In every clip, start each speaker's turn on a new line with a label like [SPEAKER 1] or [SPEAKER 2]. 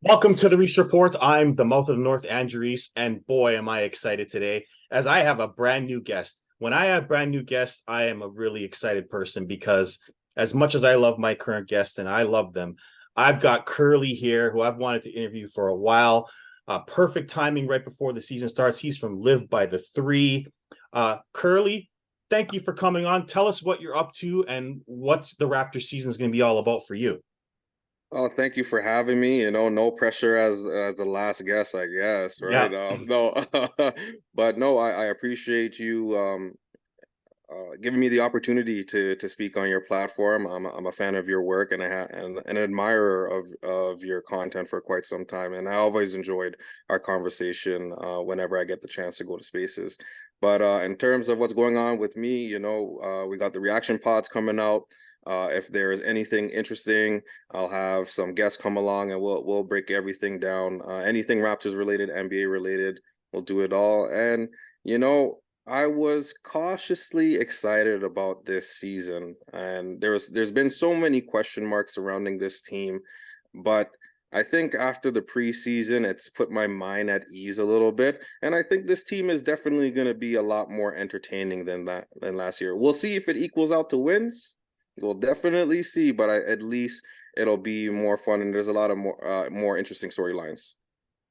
[SPEAKER 1] Welcome to the Reese Report. I'm the mouth of the North, Andrew Reese, and boy, am I excited today as I have a brand new guest. When I have brand new guests, I am a really excited person because as much as I love my current guest and I love them, I've got Curly here who I've wanted to interview for a while. Perfect timing right before the season starts. He's from Live by the Three. Curly, thank you for coming on. Tell us what you're up to and what the Raptors season is going to be all about for you.
[SPEAKER 2] Oh, thank you for having me. No pressure as the last guest, I guess, right?
[SPEAKER 1] Yeah.
[SPEAKER 2] No, but no, I appreciate you giving me the opportunity to speak on your platform. I'm a fan of your work and and an admirer of your content for quite some time, and I always enjoyed our conversation whenever I get the chance to go to spaces. But in terms of what's going on with me, we got the reaction pods coming out. If there is anything interesting, I'll have some guests come along and we'll break everything down. Anything Raptors related, NBA related, we'll do it all. And you know, I was cautiously excited about this season, and there's been so many question marks surrounding this team, but I think after the preseason, it's put my mind at ease a little bit, and I think this team is definitely going to be a lot more entertaining than last year. We'll see if it equals out to wins. We'll definitely see, but at least it'll be more fun, and there's a lot of more interesting storylines.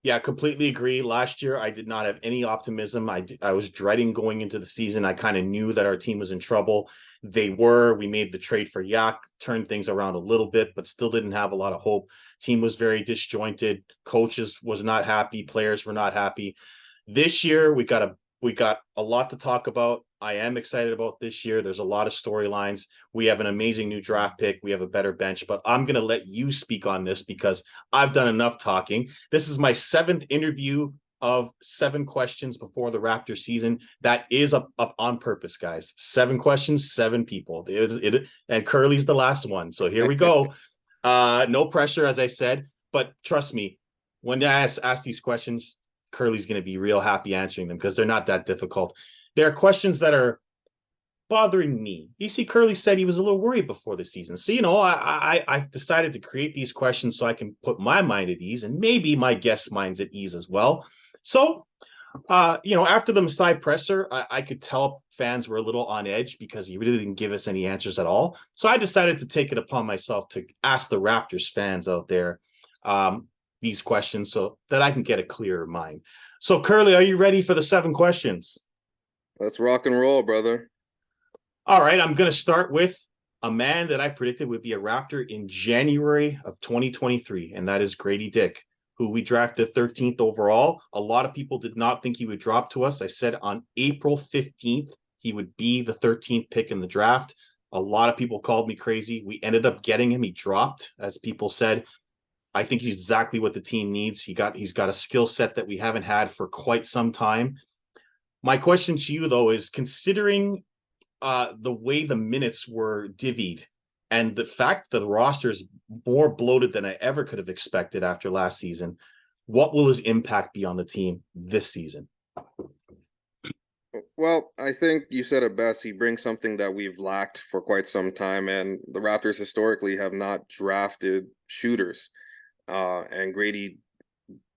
[SPEAKER 1] Yeah, completely agree. Last year, I did not have any optimism. I was dreading going into the season. I kind of knew that our team was in trouble. They were. We made the trade for Yak, turned things around a little bit, but still didn't have a lot of hope. Team was very disjointed. Coaches was not happy. Players were not happy. This year, we got a lot to talk about. I am excited about this year. There's a lot of storylines. We have an amazing new draft pick. We have a better bench, but I'm going to let you speak on this because I've done enough talking. This is my seventh interview of 7 questions before the Raptor season. That is up on purpose, guys. 7 questions, 7 people. And Curly's the last one. So here we go. No pressure, as I said, but trust me, when I ask these questions, Curly's going to be real happy answering them because they're not that difficult. There are questions that are bothering me. You see, Curly said he was a little worried before the season. So, I've decided to create these questions so I can put my mind at ease and maybe my guest mind's at ease as well. So, after the Masai presser, I could tell fans were a little on edge because he really didn't give us any answers at all. So I decided to take it upon myself to ask the Raptors fans out there these questions so that I can get a clearer mind. So, Curly, are you ready for the 7 questions?
[SPEAKER 2] Let's rock and roll, brother.
[SPEAKER 1] All right, I'm going to start with a man that I predicted would be a Raptor in January of 2023, and that is Grady Dick, who we drafted 13th overall. A lot of people did not think he would drop to us. I said on April 15th, he would be the 13th pick in the draft. A lot of people called me crazy. We ended up getting him. He dropped, as people said. I think he's exactly what the team needs. He's got a skill set that we haven't had for quite some time. My question to you though is considering the way the minutes were divvied and the fact that the roster is more bloated than I ever could have expected after last season, what will his impact be on the team this season?
[SPEAKER 2] Well, I think you said it best. He brings something that we've lacked for quite some time, and the Raptors historically have not drafted shooters. And Grady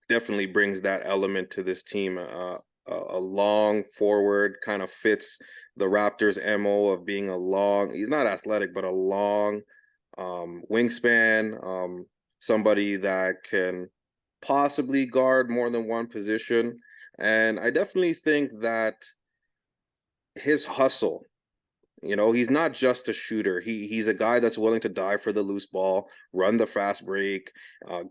[SPEAKER 2] definitely brings that element to this team. A long forward kind of fits the Raptors' MO of being a long, he's not athletic, but a long wingspan, somebody that can possibly guard more than one position. And I definitely think that his hustle, he's not just a shooter. He's a guy that's willing to dive for the loose ball, run the fast break,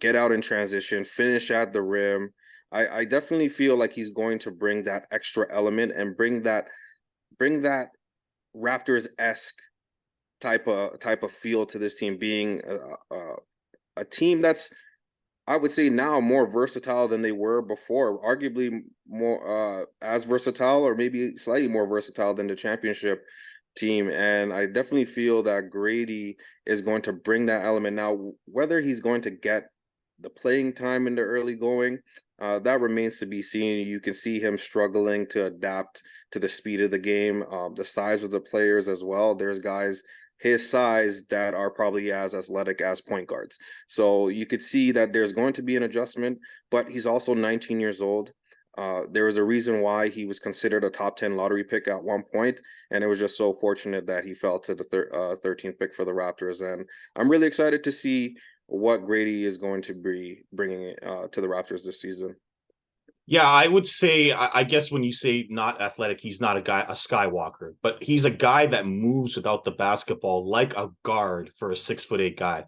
[SPEAKER 2] get out in transition, finish at the rim. I definitely feel like he's going to bring that extra element and bring that Raptors esque type of feel to this team, being a team that's, I would say, now more versatile than they were before, arguably more as versatile or maybe slightly more versatile than the championship team. And I definitely feel that Grady is going to bring that element. Now, whether he's going to get the playing time in the early going, that remains to be seen. You can see him struggling to adapt to the speed of the game, the size of the players as well. There's guys his size that are probably as athletic as point guards. So you could see that there's going to be an adjustment, but he's also 19 years old. There was a reason why he was considered a top 10 lottery pick at one point, and it was just so fortunate that he fell to the 13th pick for the Raptors. And I'm really excited to see what Grady is going to be bringing to the Raptors this season.
[SPEAKER 1] Yeah, I would say, I guess when you say not athletic, he's not a skywalker, but he's a guy that moves without the basketball like a guard for a 6'8" guy.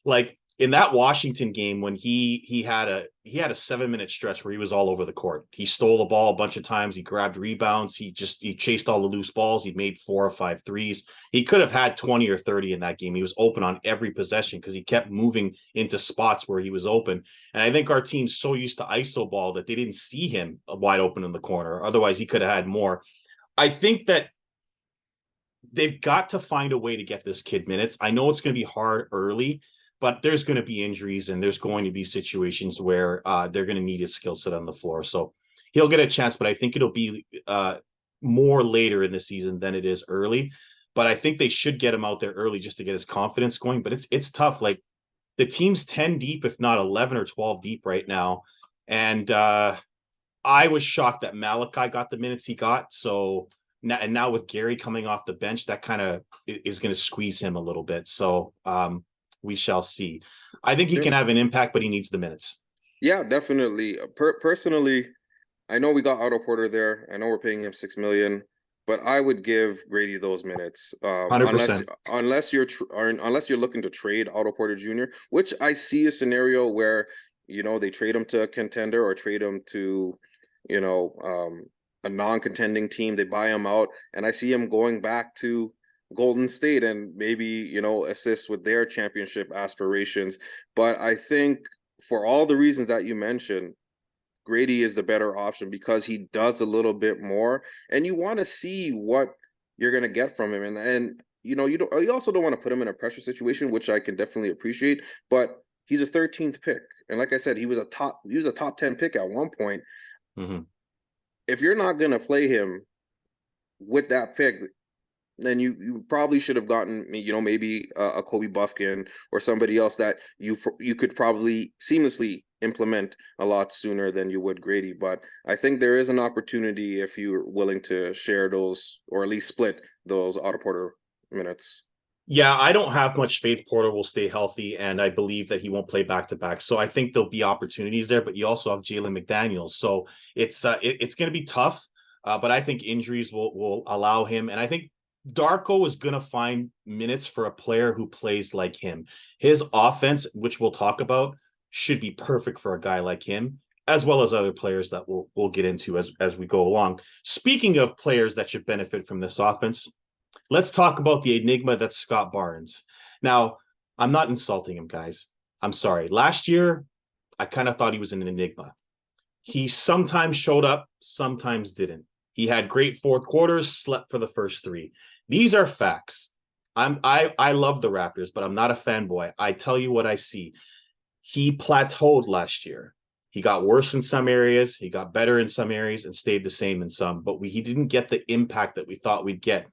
[SPEAKER 1] Like in that Washington game when he had a 7 minute stretch where he was all over the court. He stole the ball a bunch of times. He grabbed rebounds. He chased all the loose balls. He made 4 or 5 threes. He could have had 20 or 30 in that game. He was open on every possession because he kept moving into spots where he was open. And I think our team's so used to ISO ball that they didn't see him wide open in the corner. Otherwise, he could have had more. I think that they've got to find a way to get this kid minutes. I know it's going to be hard early, but there's going to be injuries and there's going to be situations where they're going to need his skill set on the floor. So he'll get a chance, but I think it'll be more later in the season than it is early. But I think they should get him out there early just to get his confidence going. But it's tough. Like the team's 10 deep, if not 11 or 12 deep right now. And I was shocked that Malachi got the minutes he got. So now with Gary coming off the bench, that kind of is going to squeeze him a little bit. So we shall see. I think he
[SPEAKER 2] Yeah,
[SPEAKER 1] can have an impact, but he needs the minutes.
[SPEAKER 2] yeah, definitely. Personally, I know we got Otto Porter there. I know we're paying him 6 million, but I would give Grady those minutes.
[SPEAKER 1] 100%.
[SPEAKER 2] Unless you're looking to trade Otto Porter Jr., which I see a scenario where they trade him to a contender or trade him to, you know, a non-contending team. They buy him out, and I see him going back to Golden State and maybe assist with their championship aspirations. But I think for all the reasons that you mentioned, Grady is the better option because he does a little bit more, and you want to see what you're gonna get from him. And you also don't want to put him in a pressure situation, which I can definitely appreciate. But he's a 13th pick, and like I said, he was a top 10 pick at one point.
[SPEAKER 1] Mm-hmm.
[SPEAKER 2] If you're not gonna play him with that pick, then you probably should have gotten maybe a Kobe Buffkin or somebody else that you could probably seamlessly implement a lot sooner than you would Grady. But I think there is an opportunity if you're willing to share those or at least split those Otto Porter minutes.
[SPEAKER 1] Yeah, I don't have much faith Porter will stay healthy, and I believe that he won't play back to back. So I think there'll be opportunities there, but you also have Jalen McDaniels, so it's going to be tough. But I think injuries will allow him, and I think Darko is going to find minutes for a player who plays like him. His offense, which we'll talk about, should be perfect for a guy like him, as well as other players that we'll get into as we go along. Speaking of players that should benefit from this offense, let's talk about the enigma that's Scott Barnes. Now, I'm not insulting him, guys. I'm sorry. Last year, I kind of thought he was an enigma. He sometimes showed up, sometimes didn't. He had great fourth quarters, slept for the first three. These are facts. I love the Raptors, but I'm not a fanboy. I tell you what I see. He plateaued last year. He got worse in some areas, he got better in some areas, and stayed the same in some. But he didn't get the impact that we thought we'd get.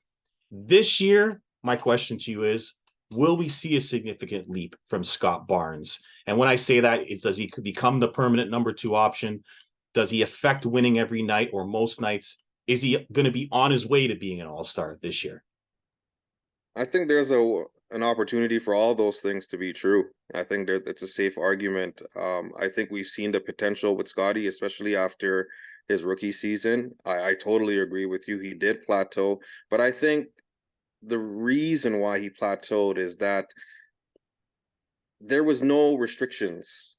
[SPEAKER 1] This year, my question to you is, will we see a significant leap from Scott Barnes? And when I say that, it's does he become the permanent number two option? Does he affect winning every night or most nights? Is he going to be on his way to being an all-star this year?
[SPEAKER 2] I think there's an opportunity for all those things to be true. I think that it's a safe argument. I think we've seen the potential with Scotty, especially after his rookie season. I totally agree with you. He did plateau, but I think the reason why he plateaued is that there was no restrictions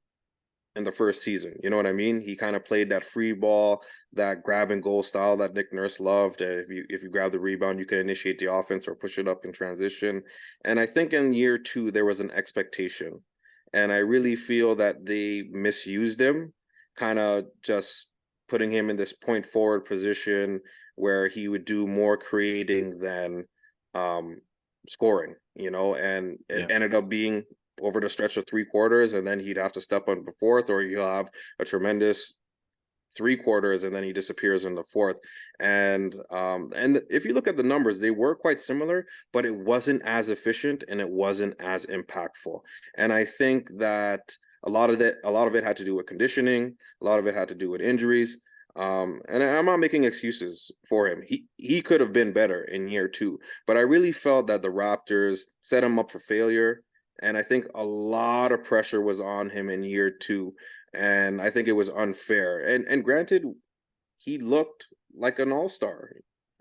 [SPEAKER 2] in the first season. You know what I mean? He kind of played that free ball, that grab and goal style that Nick Nurse loved. If you grab the rebound, you can initiate the offense or push it up in transition. And I think in year two there was an expectation, and I really feel that they misused him, kind of just putting him in this point forward position where he would do more creating than um, scoring. And it
[SPEAKER 1] Yeah.
[SPEAKER 2] ended up being over the stretch of 3 quarters, and then he'd have to step on the fourth, or he'll have a tremendous 3 quarters and then he disappears in the fourth. And if you look at the numbers, they were quite similar, but it wasn't as efficient and it wasn't as impactful. And I think that a lot of it had to do with conditioning, a lot of it had to do with injuries. And I'm not making excuses for him. He could have been better in year two, but I really felt that the Raptors set him up for failure. And I think a lot of pressure was on him in year two, and I think it was unfair. And granted, he looked like an all-star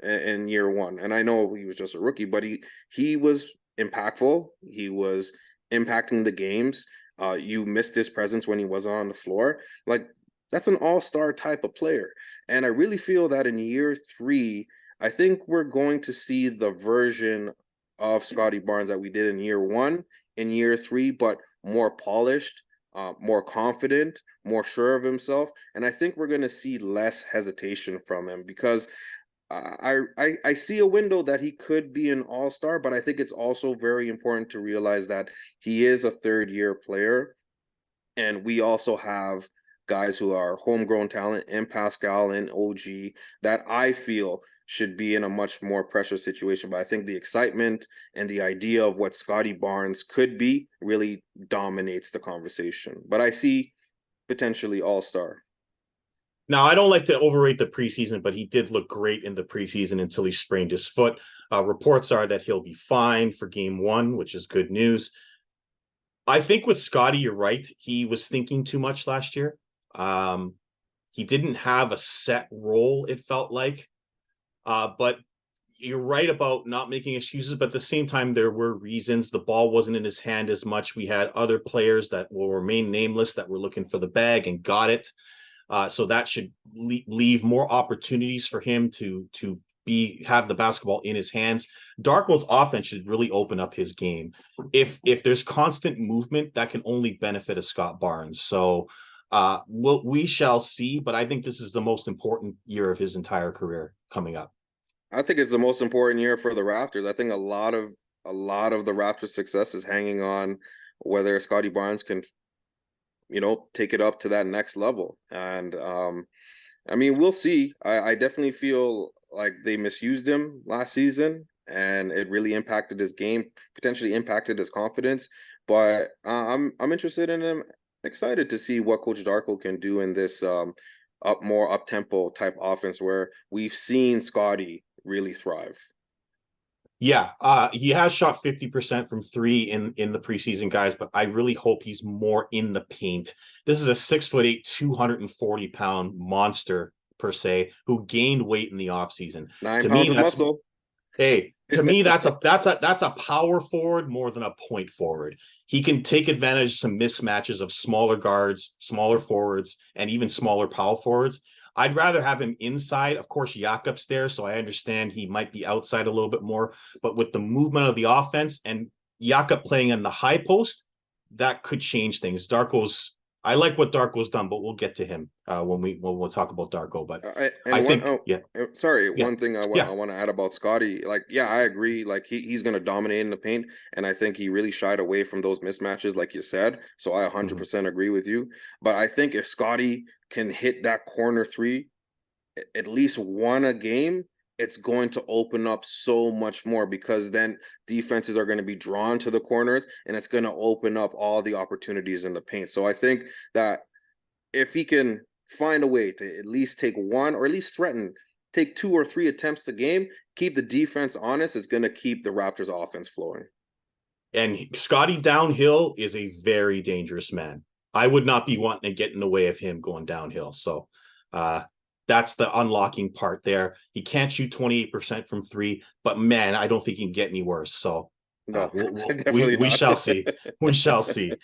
[SPEAKER 2] in year one, and I know he was just a rookie, but he was impactful. He was impacting the games. You missed his presence when he wasn't on the floor. Like, that's an all-star type of player, and I really feel that in year three, I think we're going to see the version of Scotty Barnes that we did in year one, in year three, but more polished, more confident, more sure of himself, and I think we're going to see less hesitation from him because I see a window that he could be an all star, but I think it's also very important to realize that he is a third year player, and we also have guys who are homegrown talent in Pascal and OG that I feel should be in a much more pressure situation. But I think the excitement and the idea of what Scotty Barnes could be really dominates the conversation. But I see potentially all-star.
[SPEAKER 1] Now, I don't like to overrate the preseason, but he did look great in the preseason until he sprained his foot. Reports are that he'll be fine for game one, which is good news. I think with Scotty, you're right. He was thinking too much last year. Um, he didn't have a set role, it felt like. But you're right about not making excuses, but at the same time, there were reasons. The ball wasn't in his hand as much. We had other players that will remain nameless that were looking for the bag and got it. So that should leave more opportunities for him to have the basketball in his hands. Darko's offense should really open up his game. If there's constant movement, that can only benefit a Scott Barnes. So we shall see. But I think this is the most important year of his entire career coming up.
[SPEAKER 2] I think it's the most important year for the Raptors. I think a lot of the Raptors' success is hanging on whether Scotty Barnes can, take it up to that next level. And I mean, we'll see. I definitely feel like they misused him last season, and it really impacted his game, potentially impacted his confidence. But I'm interested in him, excited to see what Coach Darko can do in this more up tempo type offense where we've seen Scotty really thrive.
[SPEAKER 1] Yeah, he has shot 50% from three in the preseason, guys, but I really hope he's more in the paint. This is a 6'8", 240-pound monster per se, who gained weight in the offseason.
[SPEAKER 2] Nine
[SPEAKER 1] To me,
[SPEAKER 2] pounds of
[SPEAKER 1] that's
[SPEAKER 2] muscle.
[SPEAKER 1] Hey, to me, that's a power forward more than a point forward. He can take advantage of some mismatches of smaller guards, smaller forwards, and even smaller power forwards. I'd rather have him inside. Of course, Jakob's there, so I understand he might be outside a little bit more. But with the movement of the offense and Jakob playing in the high post, that could change things. I like what Darko's done, but we'll get to him when we'll talk about Darko. But I
[SPEAKER 2] And one
[SPEAKER 1] think,
[SPEAKER 2] oh
[SPEAKER 1] yeah,
[SPEAKER 2] sorry,
[SPEAKER 1] yeah,
[SPEAKER 2] one thing I
[SPEAKER 1] yeah.
[SPEAKER 2] want to add about Scotty, like, yeah, I agree, like he's going to dominate in the paint, and I think he really shied away from those mismatches like you said, so I
[SPEAKER 1] Mhm.
[SPEAKER 2] 100% agree with you. But I think if Scotty can hit that corner three at least one a game, it's going to open up so much more because then defenses are going to be drawn to the corners, and it's going to open up all the opportunities in the paint. So I think that if he can find a way to at least take one, or at least threaten, take two or three attempts a game, keep the defense honest, it's going to keep the Raptors offense flowing.
[SPEAKER 1] And Scotty downhill is a very dangerous man. I would not be wanting to get in the way of him going downhill. So uh, that's the unlocking part there. He can't shoot 28% from three, but man, I don't think he can get any worse. So
[SPEAKER 2] No,
[SPEAKER 1] we
[SPEAKER 2] definitely
[SPEAKER 1] we
[SPEAKER 2] not.
[SPEAKER 1] shall see. We shall see.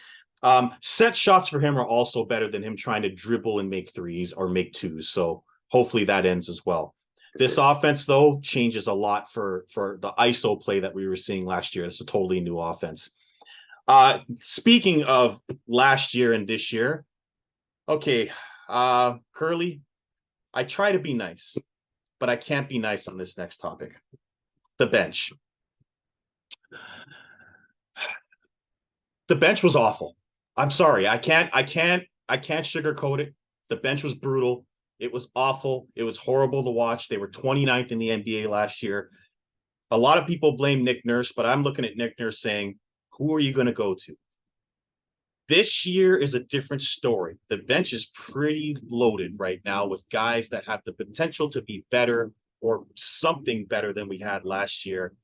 [SPEAKER 1] Set shots for him are also better than him trying to dribble and make threes or make twos. So hopefully that ends as well.
[SPEAKER 2] For
[SPEAKER 1] This
[SPEAKER 2] sure.
[SPEAKER 1] offense, though, changes a lot for the ISO play that we were seeing last year. It's a totally new offense. Speaking of last year and this year, okay, Curly, I try to be nice, but I can't be nice on this next topic. The bench. The bench was awful. I'm sorry. I can't sugarcoat it. The bench was brutal. It was awful. It was horrible to watch. They were 29th in the NBA last year. A lot of people blame Nick Nurse, but I'm looking at Nick Nurse saying, who are you going to go to? This year is a different story. The bench is pretty loaded right now with guys that have the potential to be better or something better than we had last year.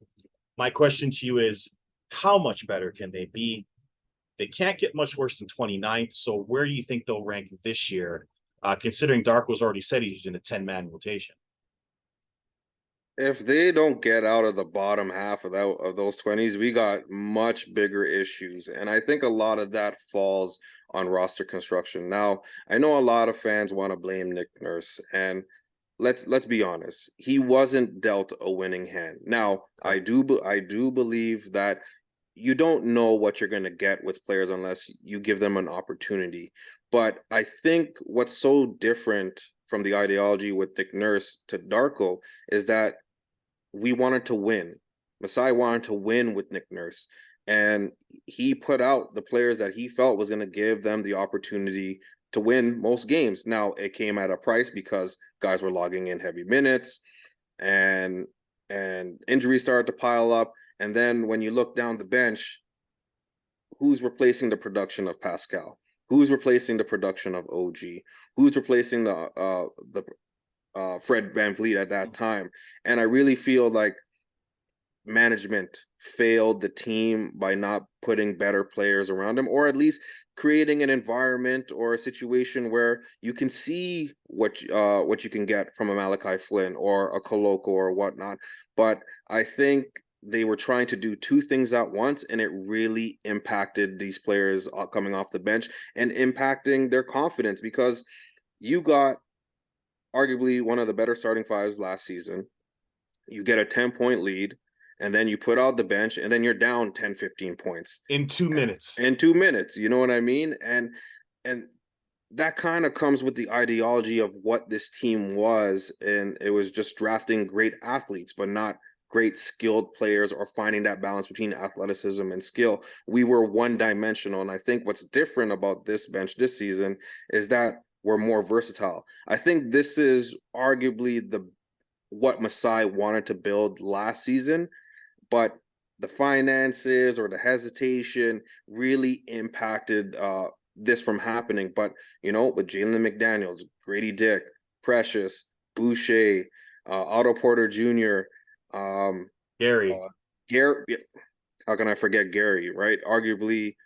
[SPEAKER 1] My question to you is, how much better can they be? They can't get much worse than 29th. So where do you think they'll rank this year, considering Darko's already said he's in a 10-man rotation?
[SPEAKER 2] If they don't get out of the bottom half of those 20s, we got much bigger issues. And I think a lot of that falls on roster construction. Now, I know a lot of fans want to blame Nick Nurse, and let's be honest, he wasn't dealt a winning hand. Now, I do believe that you don't know what you're going to get with players unless you give them an opportunity. But I think what's so different from the ideology with Nick Nurse to Darko is that we wanted to win. Masai wanted to win with Nick Nurse, and he put out the players that he felt was going to give them the opportunity to win most games. Now, it came at a price because guys were logging in heavy minutes, and injuries started to pile up. And then when you look down the bench, who's replacing the production of Pascal? Who's replacing the production of OG? Who's replacing the Fred VanVleet at that time? And I really feel like management failed the team by not putting better players around him, or at least creating an environment or a situation where you can see what you can get from a Malachi Flynn or a Koloko or whatnot. But I think they were trying to do two things at once, and it really impacted these players coming off the bench and impacting their confidence, because you got arguably one of the better starting fives last season. You get a 10-point lead, and then you put out the bench, and then you're down 10, 15 points
[SPEAKER 1] In 2 minutes.
[SPEAKER 2] in 2 minutes. You know what I mean? And that kind of comes with the ideology of what this team was. And it was just drafting great athletes, but not great skilled players, or finding that balance between athleticism and skill. We were one dimensional. And I think what's different about this bench this season is that we're more versatile. I think this is arguably what Masai wanted to build last season, but the finances or the hesitation really impacted this from happening. But with Jalen McDaniels, Grady Dick, Precious, Boucher, Otto Porter Jr.,
[SPEAKER 1] Gary.
[SPEAKER 2] Gary. How can I forget Gary? Right, arguably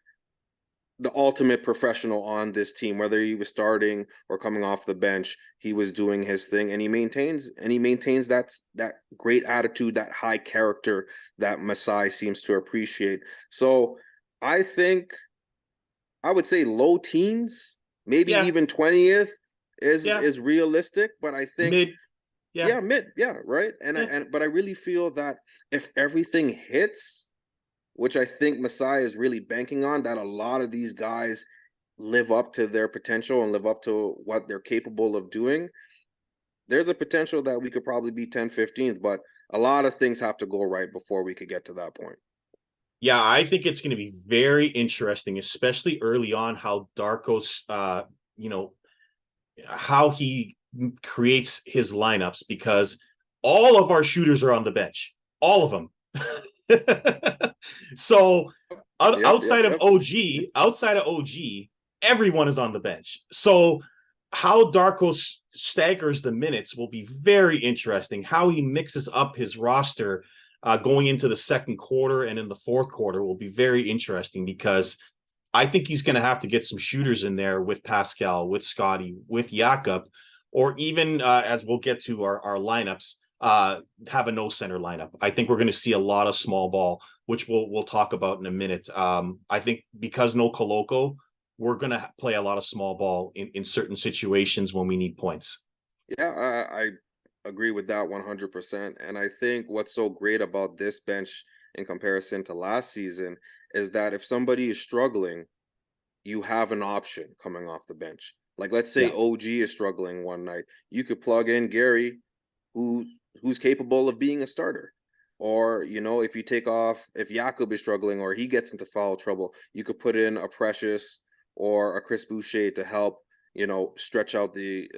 [SPEAKER 2] the ultimate professional on this team. Whether he was starting or coming off the bench, he was doing his thing, and he maintains that great attitude, that high character that Masai seems to appreciate. So I think I would say low teens, maybe
[SPEAKER 1] Yeah.
[SPEAKER 2] even 20th
[SPEAKER 1] Yeah.
[SPEAKER 2] is realistic, but I think
[SPEAKER 1] Mid. Yeah.
[SPEAKER 2] mid, right.
[SPEAKER 1] Yeah.
[SPEAKER 2] But I really feel that if everything hits, which I think Masai is really banking on, that a lot of these guys live up to their potential and live up to what they're capable of doing, there's a potential that we could probably be 10, 15th, but a lot of things have to go right before we could get to that point.
[SPEAKER 1] Yeah, I think it's going to be very interesting, especially early on, how Darko's, how he creates his lineups, because all of our shooters are on the bench, all of them. So outside of
[SPEAKER 2] Yep.
[SPEAKER 1] OG, everyone is on the bench. So how Darko staggers the minutes will be very interesting. How he mixes up his roster going into the second quarter and in the fourth quarter will be very interesting, because I think he's going to have to get some shooters in there with Pascal, with Scotty, with Jakob, or even as we'll get to our lineups, have a no center lineup. I think we're going to see a lot of small ball, which we'll talk about in a minute. I think because no Koloko, we're going to play a lot of small ball in certain situations when we need points.
[SPEAKER 2] Yeah, I agree with that 100%. And I think what's so great about this bench in comparison to last season is that if somebody is struggling, you have an option coming off the bench. Like, let's say
[SPEAKER 1] Yeah.
[SPEAKER 2] OG is struggling one night, you could plug in Gary, who's capable of being a starter. Or, if you take off, if Jakob is struggling or he gets into foul trouble, you could put in a Precious or a Chris Boucher to help, stretch out the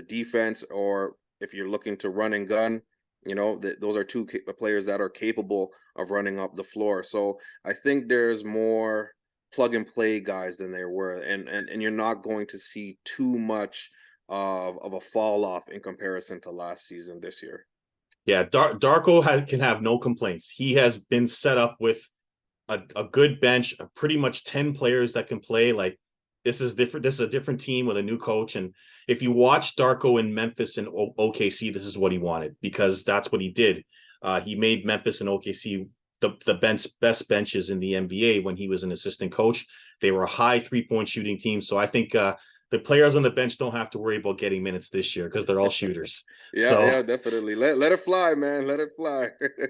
[SPEAKER 2] defense. Or if you're looking to run and gun, those are two players that are capable of running up the floor. So I think there's more plug and play guys than there were, and you're not going to see too much of a fall off in comparison to last season this year.
[SPEAKER 1] Yeah, can have no complaints. He has been set up with a good bench, pretty much 10 players that can play. Like this is different. This is a different team with a new coach. And if you watch Darko in Memphis and OKC, this is what he wanted because that's what he did. He made Memphis and OKC the best benches in the NBA when he was an assistant coach. They were a high 3-point shooting team. So I think the players on the bench don't have to worry about getting minutes this year because they're all shooters.
[SPEAKER 2] Yeah,
[SPEAKER 1] So
[SPEAKER 2] yeah, definitely. Let it fly, man. Let it fly.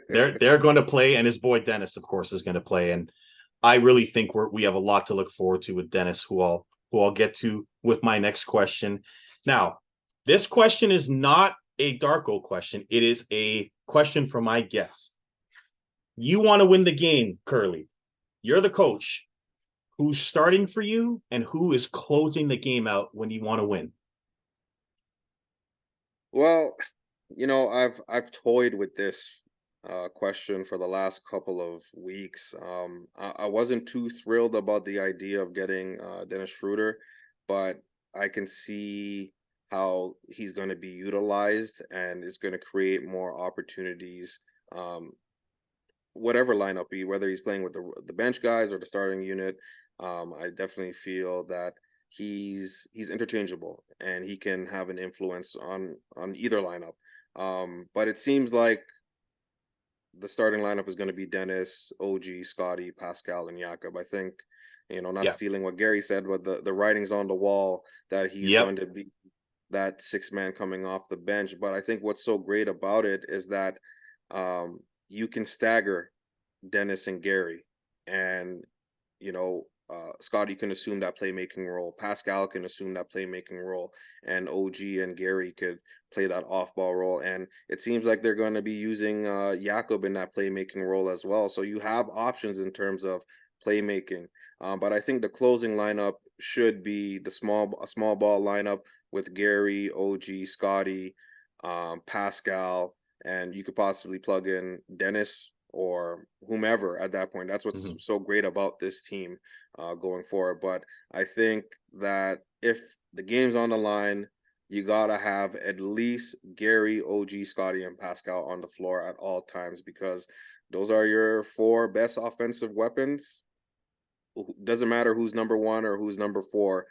[SPEAKER 1] they're going to play, and his boy Dennis, of course, is going to play. And I really think we have a lot to look forward to with Dennis, who I'll get to with my next question. Now, this question is not a Darko question. It is a question for my guest. You want to win the game, Curly. You're the coach. Who's starting for you and who is closing the game out when you want to win?
[SPEAKER 2] Well, I've toyed with this question for the last couple of weeks. I wasn't too thrilled about the idea of getting Dennis Schroeder, but I can see how he's going to be utilized and is going to create more opportunities. Um, Whatever lineup be, whether he's playing with the bench guys or the starting unit, I definitely feel that he's interchangeable and he can have an influence on either lineup. But it seems like the starting lineup is going to be Dennis, OG, Scotty, Pascal, and Jakob. I think, not
[SPEAKER 1] Yeah.
[SPEAKER 2] stealing what Gary said, but the writing's on the wall that he's
[SPEAKER 1] Yep.
[SPEAKER 2] going to be that six man coming off the bench. But I think what's so great about it is that you can stagger Dennis and Gary, and Scotty can assume that playmaking role. Pascal can assume that playmaking role, and OG and Gary could play that off-ball role. And it seems like they're going to be using Jakob in that playmaking role as well. So you have options in terms of playmaking. But I think the closing lineup should be a small ball lineup with Gary, OG, Scotty, Pascal, and you could possibly plug in Dennis or whomever at that point. That's what's
[SPEAKER 1] Mm-hmm.
[SPEAKER 2] so great about this team going forward. But I think that if the game's on the line, you gotta have at least Gary, OG, Scotty, and Pascal on the floor at all times because those are your four best offensive weapons. Doesn't matter who's number one or who's number four.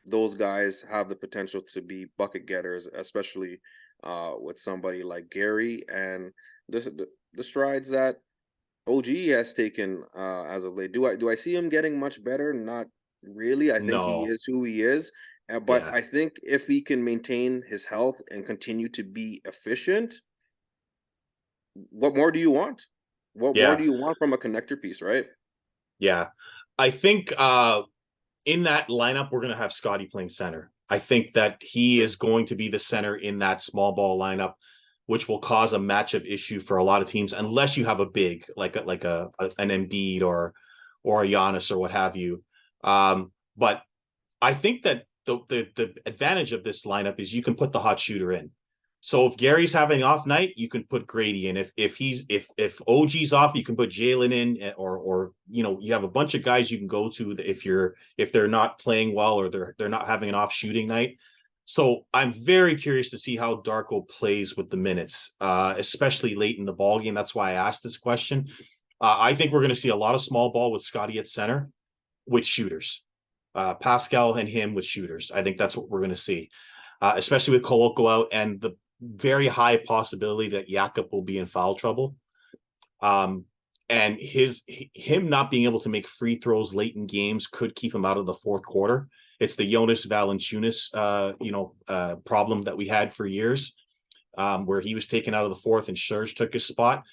[SPEAKER 2] Those guys have the potential to be bucket getters, especially with somebody like Gary and the strides that OG has taken as of late. Do I see him getting much better? Not really. I think he
[SPEAKER 1] No.
[SPEAKER 2] is who he is. But
[SPEAKER 1] Yeah.
[SPEAKER 2] I think if he can maintain his health and continue to be efficient, what more do you want? What more
[SPEAKER 1] Yeah.
[SPEAKER 2] do you want from a connector piece, right?
[SPEAKER 1] Yeah. I think in that lineup, we're going to have Scotty playing center. I think that he
[SPEAKER 2] Sure.
[SPEAKER 1] is going to be the center in that small ball lineup, which will cause a matchup issue for a lot of teams, unless you have a big an Embiid or a Giannis or what have you. But I think that the advantage of this lineup is you can put the hot shooter in. So if Gary's having off night, you can put Grady in. If OG's off, you can put Jalen in, or you have a bunch of guys you can go to if they're not playing well or they're not having an off shooting night. So I'm very curious to see how Darko plays with the minutes, especially late in the ball game. That's why I asked this question. I think we're going to see a lot of small ball with Scotty at center with shooters. Pascal and him with shooters. I think that's what we're going to see, especially with Koloko out and the very high possibility that Jakob will be in foul trouble. Um, and him not being able to make free throws late in games could keep him out of the fourth quarter. It's the Jonas Valanciunas, problem that we had for years, where he was taken out of the fourth and Serge took his spot.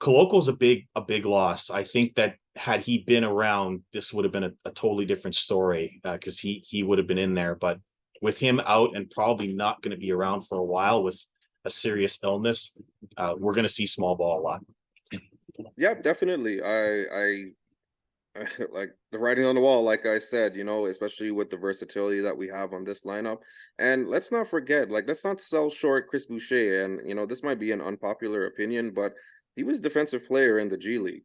[SPEAKER 1] Coloco's a big loss. I think that had he been around, this would have been a totally different story because he would have been in there. But with him out and probably not going to be around for a while with a serious illness, we're going to see small ball a lot.
[SPEAKER 2] Yeah, definitely. like the writing on the wall, like I said, especially with the versatility that we have on this lineup. And let's not forget, like, let's not sell short Chris Boucher. And, this might be an unpopular opinion, but he was defensive player in the G League,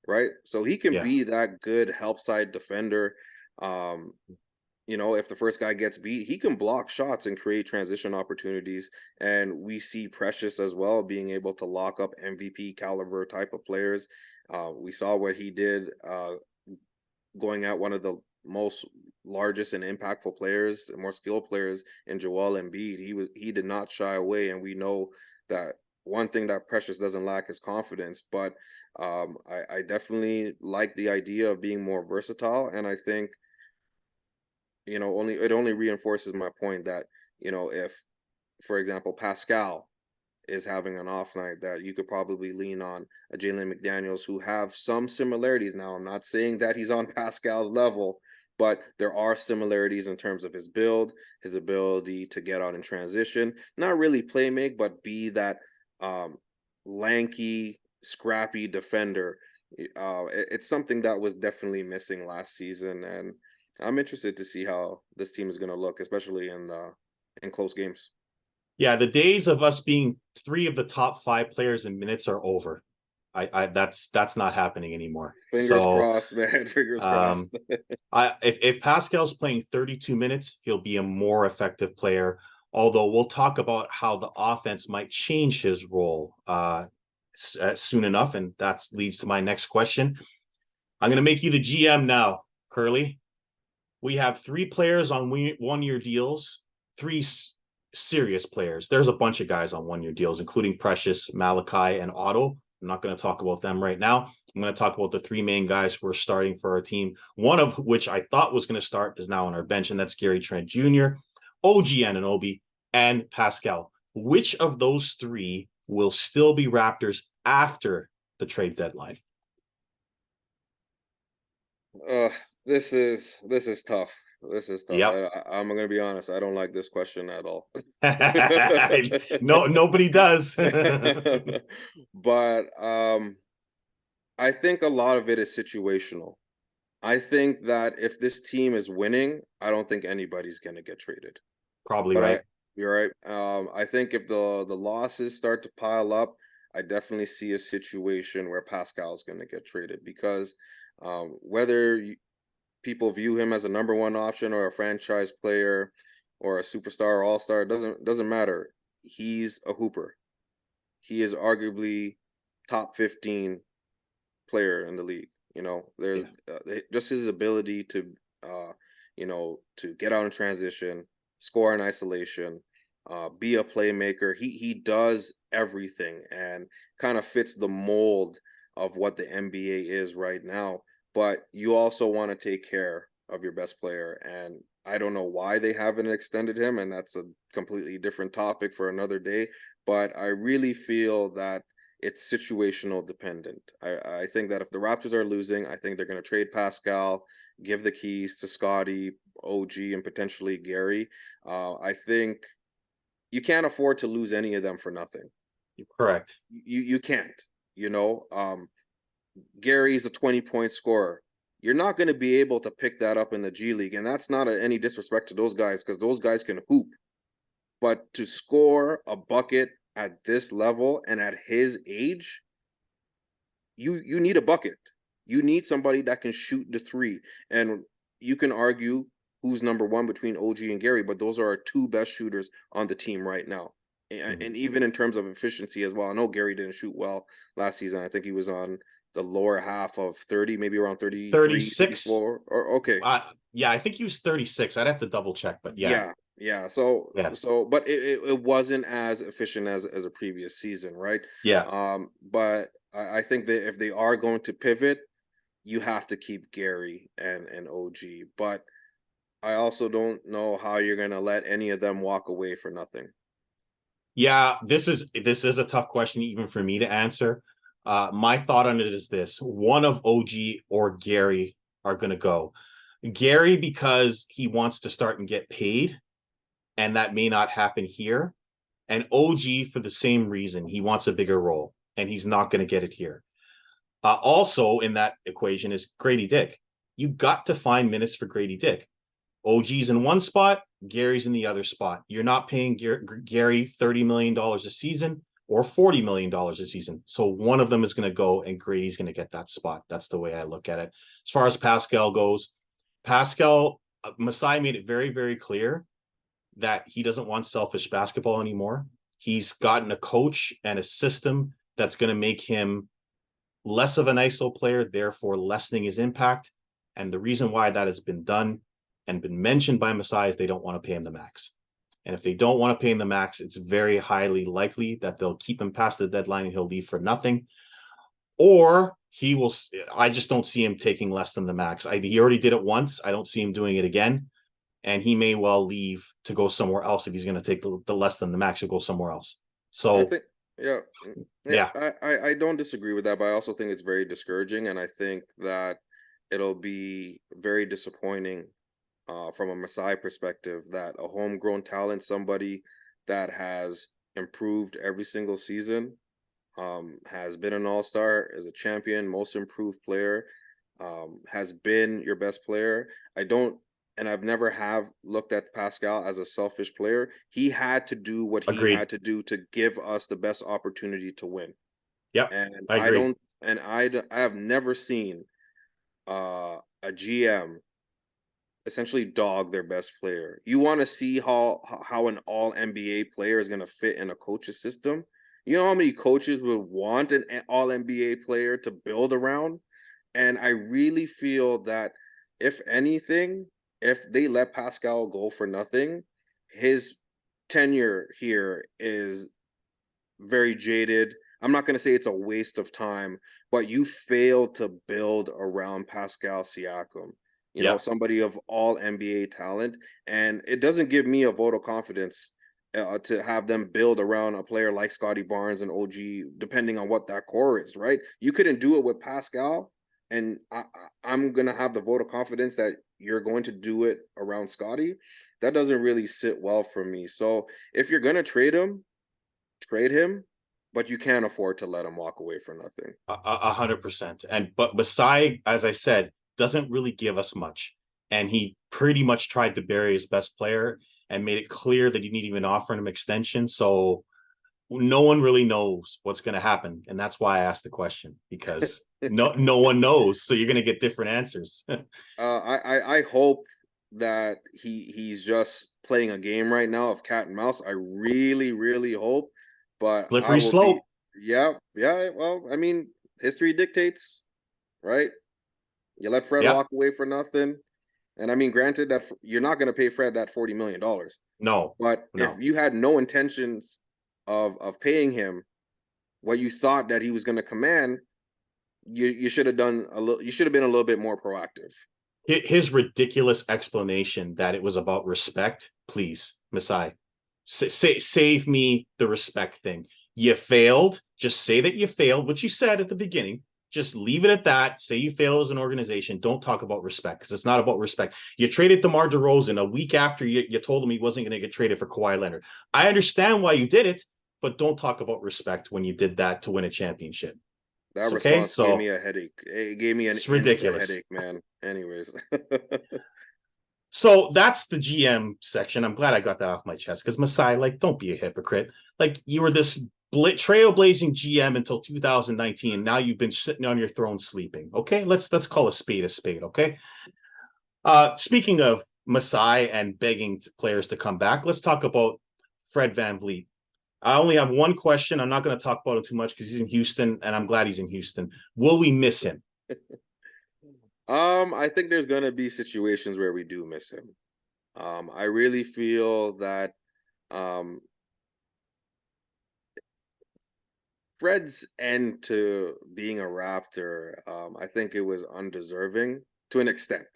[SPEAKER 2] right? So he can
[SPEAKER 1] Yeah.
[SPEAKER 2] be that good help side defender. Um, if the first guy gets beat, he can block shots and create transition opportunities. And we see Precious as well being able to lock up MVP caliber type of players. We saw what he did going at one of the most largest and impactful players, more skilled players in Joel Embiid. He did not shy away, and we know that one thing that Precious doesn't lack is confidence. But I definitely like the idea of being more versatile, and I think only reinforces my point that if, for example, Pascal is having an off night, that you could probably lean on a Jalen McDaniels who have some similarities. Now, I'm not saying that he's on Pascal's level, but there are similarities in terms of his build, his ability to get out in transition, not really play make, but be that um, lanky, scrappy defender. It's something that was definitely missing last season, and I'm interested to see how this team is going to look, especially in close games.
[SPEAKER 1] Yeah, the days of us being three of the top five players in minutes are over. That's not happening anymore.
[SPEAKER 2] Fingers
[SPEAKER 1] So
[SPEAKER 2] crossed, man. Fingers
[SPEAKER 1] um,
[SPEAKER 2] crossed.
[SPEAKER 1] if Pascal's playing 32 minutes, he'll be a more effective player. Although we'll talk about how the offense might change his role soon enough, and that leads to my next question. I'm going to make you the GM now, Curly. We have three players on 1 year deals, three serious players. There's a bunch of guys on 1 year deals, including Precious, Malachi, and Otto. I'm not going to talk about them right now. I'm going to talk about the three main guys who are starting for our team. One of which I thought was going to start is now on our bench, and that's Gary Trent Jr., OG Anunoby, and Pascal. Which of those three will still be Raptors after the trade deadline?
[SPEAKER 2] Uh, this is tough. This is tough.
[SPEAKER 1] Yep.
[SPEAKER 2] I'm gonna be honest. I don't like this question at all.
[SPEAKER 1] No, nobody does.
[SPEAKER 2] But I think a lot of it is situational. I think that if this team is winning, I don't think anybody's gonna get traded.
[SPEAKER 1] Probably
[SPEAKER 2] But
[SPEAKER 1] right.
[SPEAKER 2] you're right. I think if the losses start to pile up, I definitely see a situation where Pascal's going to get traded because whether people view him as a number one option or a franchise player or a superstar or all star doesn't matter. He's a hooper. He is arguably top 15 player in the league. There's
[SPEAKER 1] Yeah.
[SPEAKER 2] just his ability to, to get out in transition, score in isolation, be a playmaker. He does everything and kind of fits the mold of what the NBA is right now. But you also want to take care of your best player, and I don't know why they haven't extended him, and that's a completely different topic for another day. But I really feel that it's situational dependent. I think that if the Raptors are losing, I think they're going to trade Pascal, give the keys to Scotty, OG, and potentially Gary. I think you can't afford to lose any of them for nothing.
[SPEAKER 1] Correct.
[SPEAKER 2] You can't. You know, Gary's a 20-point scorer. You're not going to be able to pick that up in the G League, and that's not any disrespect to those guys because those guys can hoop. But to score a bucket at this level and at his age, you need a bucket. You need somebody that can shoot the three. And you can argue who's number one between OG and Gary, but those are our two best shooters on the team right now.
[SPEAKER 1] Mhm.
[SPEAKER 2] And even in terms of efficiency as well. I know Gary didn't shoot well last season. I think he was on the lower half of 30, maybe around 33,
[SPEAKER 1] 36.
[SPEAKER 2] 34. Or okay.
[SPEAKER 1] Yeah, I think he was 36. I'd have to double check, but yeah.
[SPEAKER 2] Yeah. So
[SPEAKER 1] Yeah.
[SPEAKER 2] but it wasn't as efficient as a previous season, right?
[SPEAKER 1] Yeah.
[SPEAKER 2] But I think that if they are going to pivot, you have to keep Gary and OG. But I also don't know how you're gonna let any of them walk away for nothing.
[SPEAKER 1] Yeah, this is a tough question even for me to answer. My thought on it is this: one of OG or Gary are going to go. Gary because he wants to start and get paid, and that may not happen here. And OG for the same reason, he wants a bigger role, and he's not going to get it here. Also in that equation is Grady Dick. You got to find minutes for Grady Dick. OG's in one spot, Gary's in the other spot. You're not paying Gary $30 million a season or $40 million a season. So one of them is going to go and Grady's going to get that spot. That's the way I look at it. As far as Pascal goes, Masai made it very, very clear that he doesn't want selfish basketball anymore. He's gotten a coach and a system that's going to make him less of an ISO player, therefore lessening his impact. And the reason why that has been done and been mentioned by Masai is they don't want to pay him the max. And if they don't want to pay him the max, it's very highly likely that they'll keep him past the deadline and he'll leave for nothing. Or he will, I just don't see him taking less than the max. He already did it once. I don't see him doing it again. And he may well leave to go somewhere else if he's going to take the less than the max or go somewhere else.
[SPEAKER 2] I
[SPEAKER 1] So,
[SPEAKER 2] think, yeah, yeah,
[SPEAKER 1] yeah,
[SPEAKER 2] I don't disagree with that, but I also think it's very discouraging, and I think that it'll be very disappointing from a Masai perspective that a homegrown talent, somebody that has improved every single season, has been an all-star, is a champion, most improved player, has been your best player. I don't, and I've never have looked at Pascal as a selfish player. He had to do what he
[SPEAKER 1] agreed.
[SPEAKER 2] had to do to give us the best opportunity to win.
[SPEAKER 1] Yep,
[SPEAKER 2] And
[SPEAKER 1] I
[SPEAKER 2] I
[SPEAKER 1] agree.
[SPEAKER 2] don't, and I have never seen a GM essentially dog their best player. You want to see how an all NBA player is going to fit in a coach's system? You know how many coaches would want an all NBA player to build around? And I really feel that if anything, if they let Pascal go for nothing, his tenure here is very jaded. I'm not going to say it's a waste of time, but you failed to build around Pascal Siakam,
[SPEAKER 1] Yep.
[SPEAKER 2] somebody of all NBA talent. And it doesn't give me a vote of confidence to have them build around a player like Scotty Barnes and OG, depending on what that core is, right? You couldn't do it with Pascal. And I'm going to have the vote of confidence that you're going to do it around Scotty. That doesn't really sit well for me. So if you're going to trade him, but you can't afford to let him walk away for nothing.
[SPEAKER 1] 100%. But Masai, as I said, doesn't really give us much, and he pretty much tried to bury his best player and made it clear that he didn't even offer him extension. So no one really knows what's going to happen, and that's why I asked the question, because no one knows. So you're going to get different answers.
[SPEAKER 2] I hope that he's just playing a game right now of cat and mouse. I really hope, but I
[SPEAKER 1] Slippery
[SPEAKER 2] will be.
[SPEAKER 1] slope.
[SPEAKER 2] Yeah. Well, I mean, history dictates, right? You let Fred
[SPEAKER 1] Yep.
[SPEAKER 2] walk away for nothing, and I mean, granted that you're not going to pay Fred that $40 million,
[SPEAKER 1] No.
[SPEAKER 2] but if
[SPEAKER 1] No.
[SPEAKER 2] you had no intentions of paying him what you thought that he was going to command, you should have done a little. You should have been a little bit more proactive.
[SPEAKER 1] His ridiculous explanation that it was about respect. Please, Masai, save me the respect thing. You failed. Just say that you failed, which you said at the beginning. Just leave it at that. Say you failed as an organization. Don't talk about respect, because it's not about respect. You traded DeMar DeRozan a week after you told him he wasn't going to get traded for Kawhi Leonard. I understand why you did it, but don't talk about respect when you did that to win a championship.
[SPEAKER 2] That
[SPEAKER 1] It's okay.
[SPEAKER 2] response gave me
[SPEAKER 1] So
[SPEAKER 2] a headache. It gave me an
[SPEAKER 1] it's
[SPEAKER 2] instant
[SPEAKER 1] ridiculous.
[SPEAKER 2] headache, man. Anyways.
[SPEAKER 1] So that's the GM section. I'm glad I got that off my chest, because Masai, like, don't be a hypocrite. Like, you were this trailblazing GM until 2019, and now you've been sitting on your throne sleeping. Okay, let's call a spade a spade. Okay. Speaking of Masai and begging players to come back, let's talk about Fred VanVleet. I only have one question. I'm not going to talk about him too much because he's in Houston, and I'm glad he's in Houston. Will we miss him?
[SPEAKER 2] I think there's gonna be situations where we do miss him. I really feel that um Fred's end to being a Raptor, I think it was undeserving to an extent.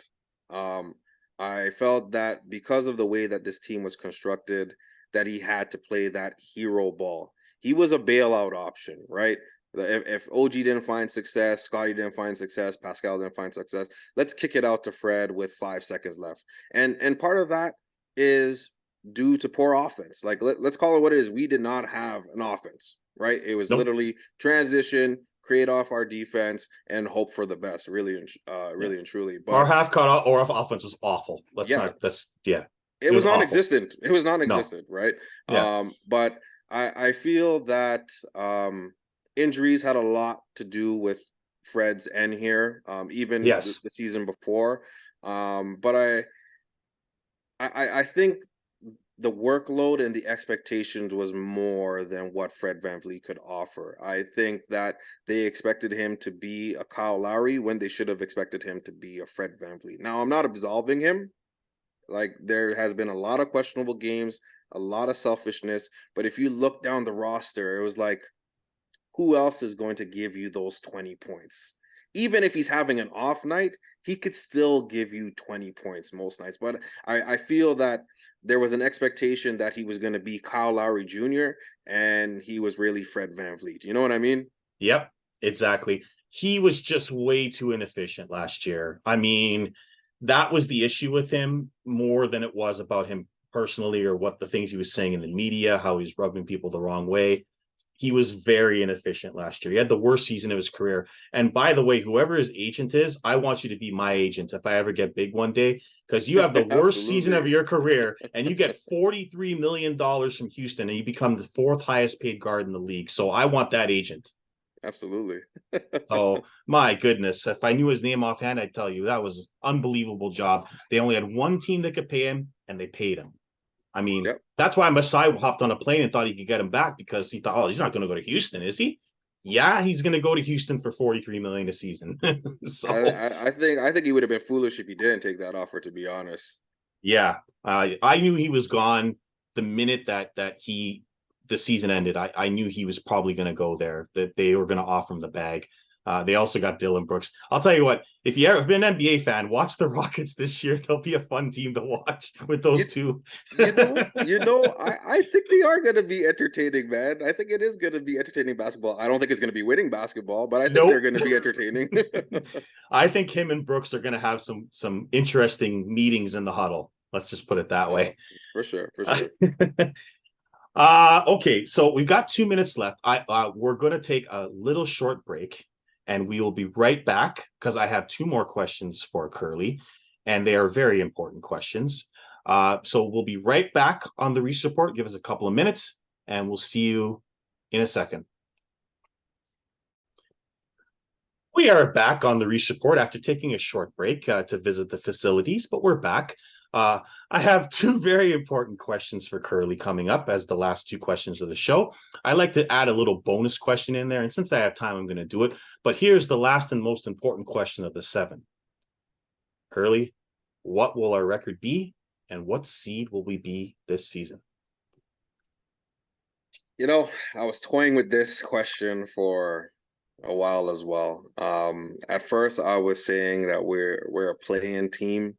[SPEAKER 2] Um, I felt that because of the way that this team was constructed, that he had to play that hero ball. He was a bailout option, right? If OG didn't find success, Scotty didn't find success, Pascal didn't find success, let's kick it out to Fred with 5 seconds left. And part of that is due to poor offense. Like let's call it what it is. We did not have an offense, right? It was
[SPEAKER 1] Nope.
[SPEAKER 2] literally transition, create off our defense, and hope for the best. Really,
[SPEAKER 1] Yeah.
[SPEAKER 2] really and truly.
[SPEAKER 1] Our
[SPEAKER 2] But
[SPEAKER 1] half cut or offense was awful. Let's
[SPEAKER 2] yeah,
[SPEAKER 1] not. That's yeah.
[SPEAKER 2] it
[SPEAKER 1] It
[SPEAKER 2] was
[SPEAKER 1] was awful.
[SPEAKER 2] non-existent. It was
[SPEAKER 1] No.
[SPEAKER 2] non-existent, right?
[SPEAKER 1] Yeah.
[SPEAKER 2] But I feel that injuries had a lot to do with Fred's end here, even
[SPEAKER 1] Yes.
[SPEAKER 2] the season before. But I think the workload and the expectations was more than what Fred VanVleet could offer. I think that they expected him to be a Kyle Lowry when they should have expected him to be a Fred VanVleet. Now, I'm not absolving him. Like, there has been a lot of questionable games, a lot of selfishness, but if you look down the roster, it was like, who else is going to give you those 20 points? Even if he's having an off night, he could still give you 20 points most nights. But I feel that there was an expectation that he was going to be Kyle Lowry Jr., and he was really Fred VanVleet. You know what I mean?
[SPEAKER 1] Yep. Exactly. He was just way too inefficient last year. I mean, that was the issue with him more than it was about him personally or what the things he was saying in the media, how he was rubbing people the wrong way. He was very inefficient last year. He had the worst season of his career. And by the way, whoever his agent is, I want you to be my agent if I ever get big one day, because you have the worst season of
[SPEAKER 2] Absolutely.
[SPEAKER 1] your career and you get $43 million from Houston and you become the fourth highest paid guard in the league. So I want that agent.
[SPEAKER 2] Absolutely.
[SPEAKER 1] So my goodness, if I knew his name offhand, I'd tell you that was an unbelievable job. They only had one team that could pay him and they paid him. I mean,
[SPEAKER 2] Yep.
[SPEAKER 1] that's why Masai hopped on a plane and thought he could get him back because he thought, oh, he's not going to go to Houston, is he? Yeah, he's going to go to Houston for 43 million a season. So
[SPEAKER 2] I think he would have been foolish if he didn't take that offer, to be honest.
[SPEAKER 1] yeah, I knew he was gone the minute that the season ended. I knew he was probably going to go there. That they were going to offer him the bag. They also got Dylan Brooks. I'll tell you what, if you ever been an NBA fan, watch the Rockets this year. They'll be a fun team to watch with
[SPEAKER 2] You
[SPEAKER 1] those two.
[SPEAKER 2] I think they are going to be entertaining, man. I think it is going to be entertaining basketball. I don't think it's going to be winning basketball, but I think they're
[SPEAKER 1] Nope.
[SPEAKER 2] going to be entertaining.
[SPEAKER 1] I think him and Brooks are going to have some interesting meetings in the huddle. Let's just put it that
[SPEAKER 2] Oh,
[SPEAKER 1] way.
[SPEAKER 2] for sure, for sure.
[SPEAKER 1] Okay, so we've got 2 minutes left. We're going to take a little short break, and we will be right back because I have two more questions for Curly, and they are very important questions. So we'll be right back on the Reese Report. Give us a couple of minutes, and we'll see you in a second. We are back on the Reese Report after taking a short break to visit the facilities, but we're back. I have two very important questions for Curly coming up as the last two questions of the show. I like to add a little bonus question in there, and since I have time, I'm going to do it. But here's the last and most important question of the seven. Curly, what will our record be, and what seed will we be this season?
[SPEAKER 2] I was toying with this question for a while as well. At first, I was saying that we're a play-in team.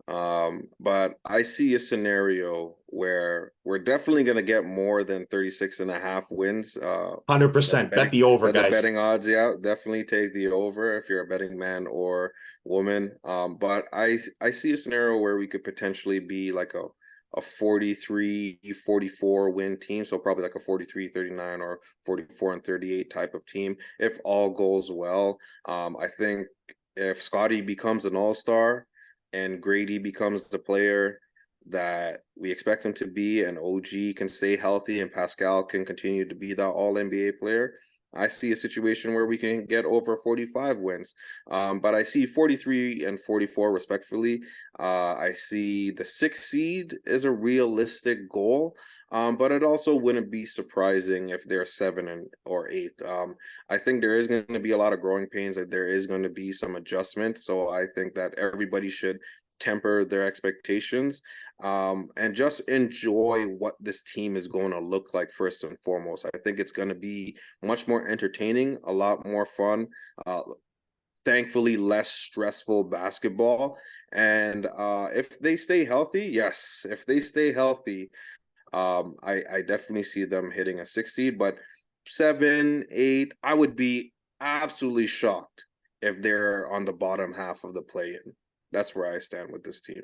[SPEAKER 2] But I see a scenario where we're definitely going to get more than 36 and a half wins. That the
[SPEAKER 1] 100%. Bet
[SPEAKER 2] betting
[SPEAKER 1] the over,
[SPEAKER 2] that the
[SPEAKER 1] guys.
[SPEAKER 2] betting odds, yeah, definitely take the over if you're a betting man or woman. But I see a scenario where we could potentially be like a 43-44 win team. So probably like a 43-39 or 44-38 type of team if all goes well. I think if Scotty becomes an all-star and Grady becomes the player that we expect him to be, and OG can stay healthy, and Pascal can continue to be that all NBA player, I see a situation where we can get over 45 wins. But I see 43 and 44 respectfully. I see the 6th seed is a realistic goal. But it also wouldn't be surprising if they're 7 or 8. I think there is going to be a lot of growing pains. That there is going to be some adjustments. So I think that everybody should temper their expectations, and just enjoy what this team is going to look like first and foremost. I think it's going to be much more entertaining, a lot more fun. Thankfully, less stressful basketball. And if they stay healthy, yes, if they stay healthy, I definitely see them hitting a 6th seed, but 7, 8, I would be absolutely shocked if they're on the bottom half of the play-in. That's where I stand with this team.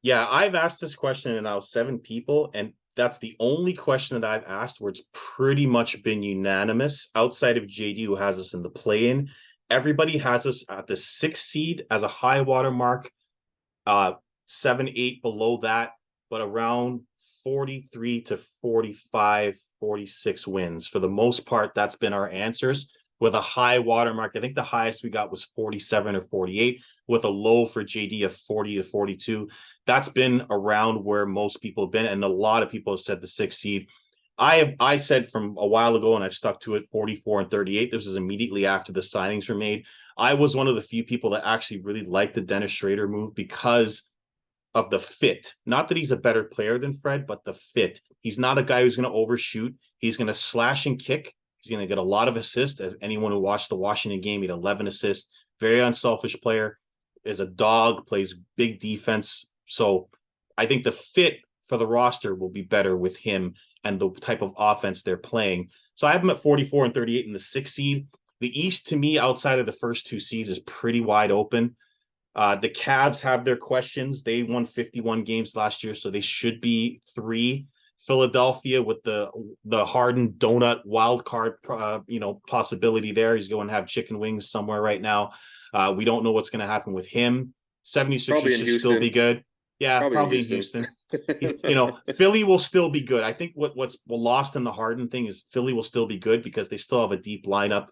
[SPEAKER 1] Yeah, I've asked this question and now 7 people, and that's the only question that I've asked where it's pretty much been unanimous outside of JD, who has us in the play-in. Everybody has us at the 6th seed as a high water mark, 7, 8 below that, but around 43 to 45, 46 wins. For the most part, that's been our answers with a high watermark. I think the highest we got was 47 or 48, with a low for JD of 40 to 42. That's been around where most people have been, and a lot of people have said the 6th seed. I said from a while ago, and I've stuck to it, 44 and 38. This was immediately after the signings were made. I was one of the few people that actually really liked the Dennis Schrader move because of the fit. Not that he's a better player than Fred, but the fit. He's not a guy who's going to overshoot. He's going to slash and kick. He's going to get a lot of assists. As anyone who watched the Washington game, he had 11 assists. Very unselfish player. Is a dog, plays big defense. So I think the fit for the roster will be better with him and the type of offense they're playing. So I have him at 44 and 38 in the 6th seed. The East, to me, outside of the first 2 seeds, is pretty wide open. The Cavs have their questions. They won 51 games last year, so they should be 3. Philadelphia with the Harden donut wild card, possibility there. He's going to have chicken wings somewhere right now. We don't know what's going to happen with him. 76ers
[SPEAKER 2] Probably in
[SPEAKER 1] should still be
[SPEAKER 2] Houston.
[SPEAKER 1] good. Yeah,
[SPEAKER 2] Probably in
[SPEAKER 1] probably in
[SPEAKER 2] Houston.
[SPEAKER 1] Houston. Philly will still be good. I think what's lost in the Harden thing is Philly will still be good because they still have a deep lineup.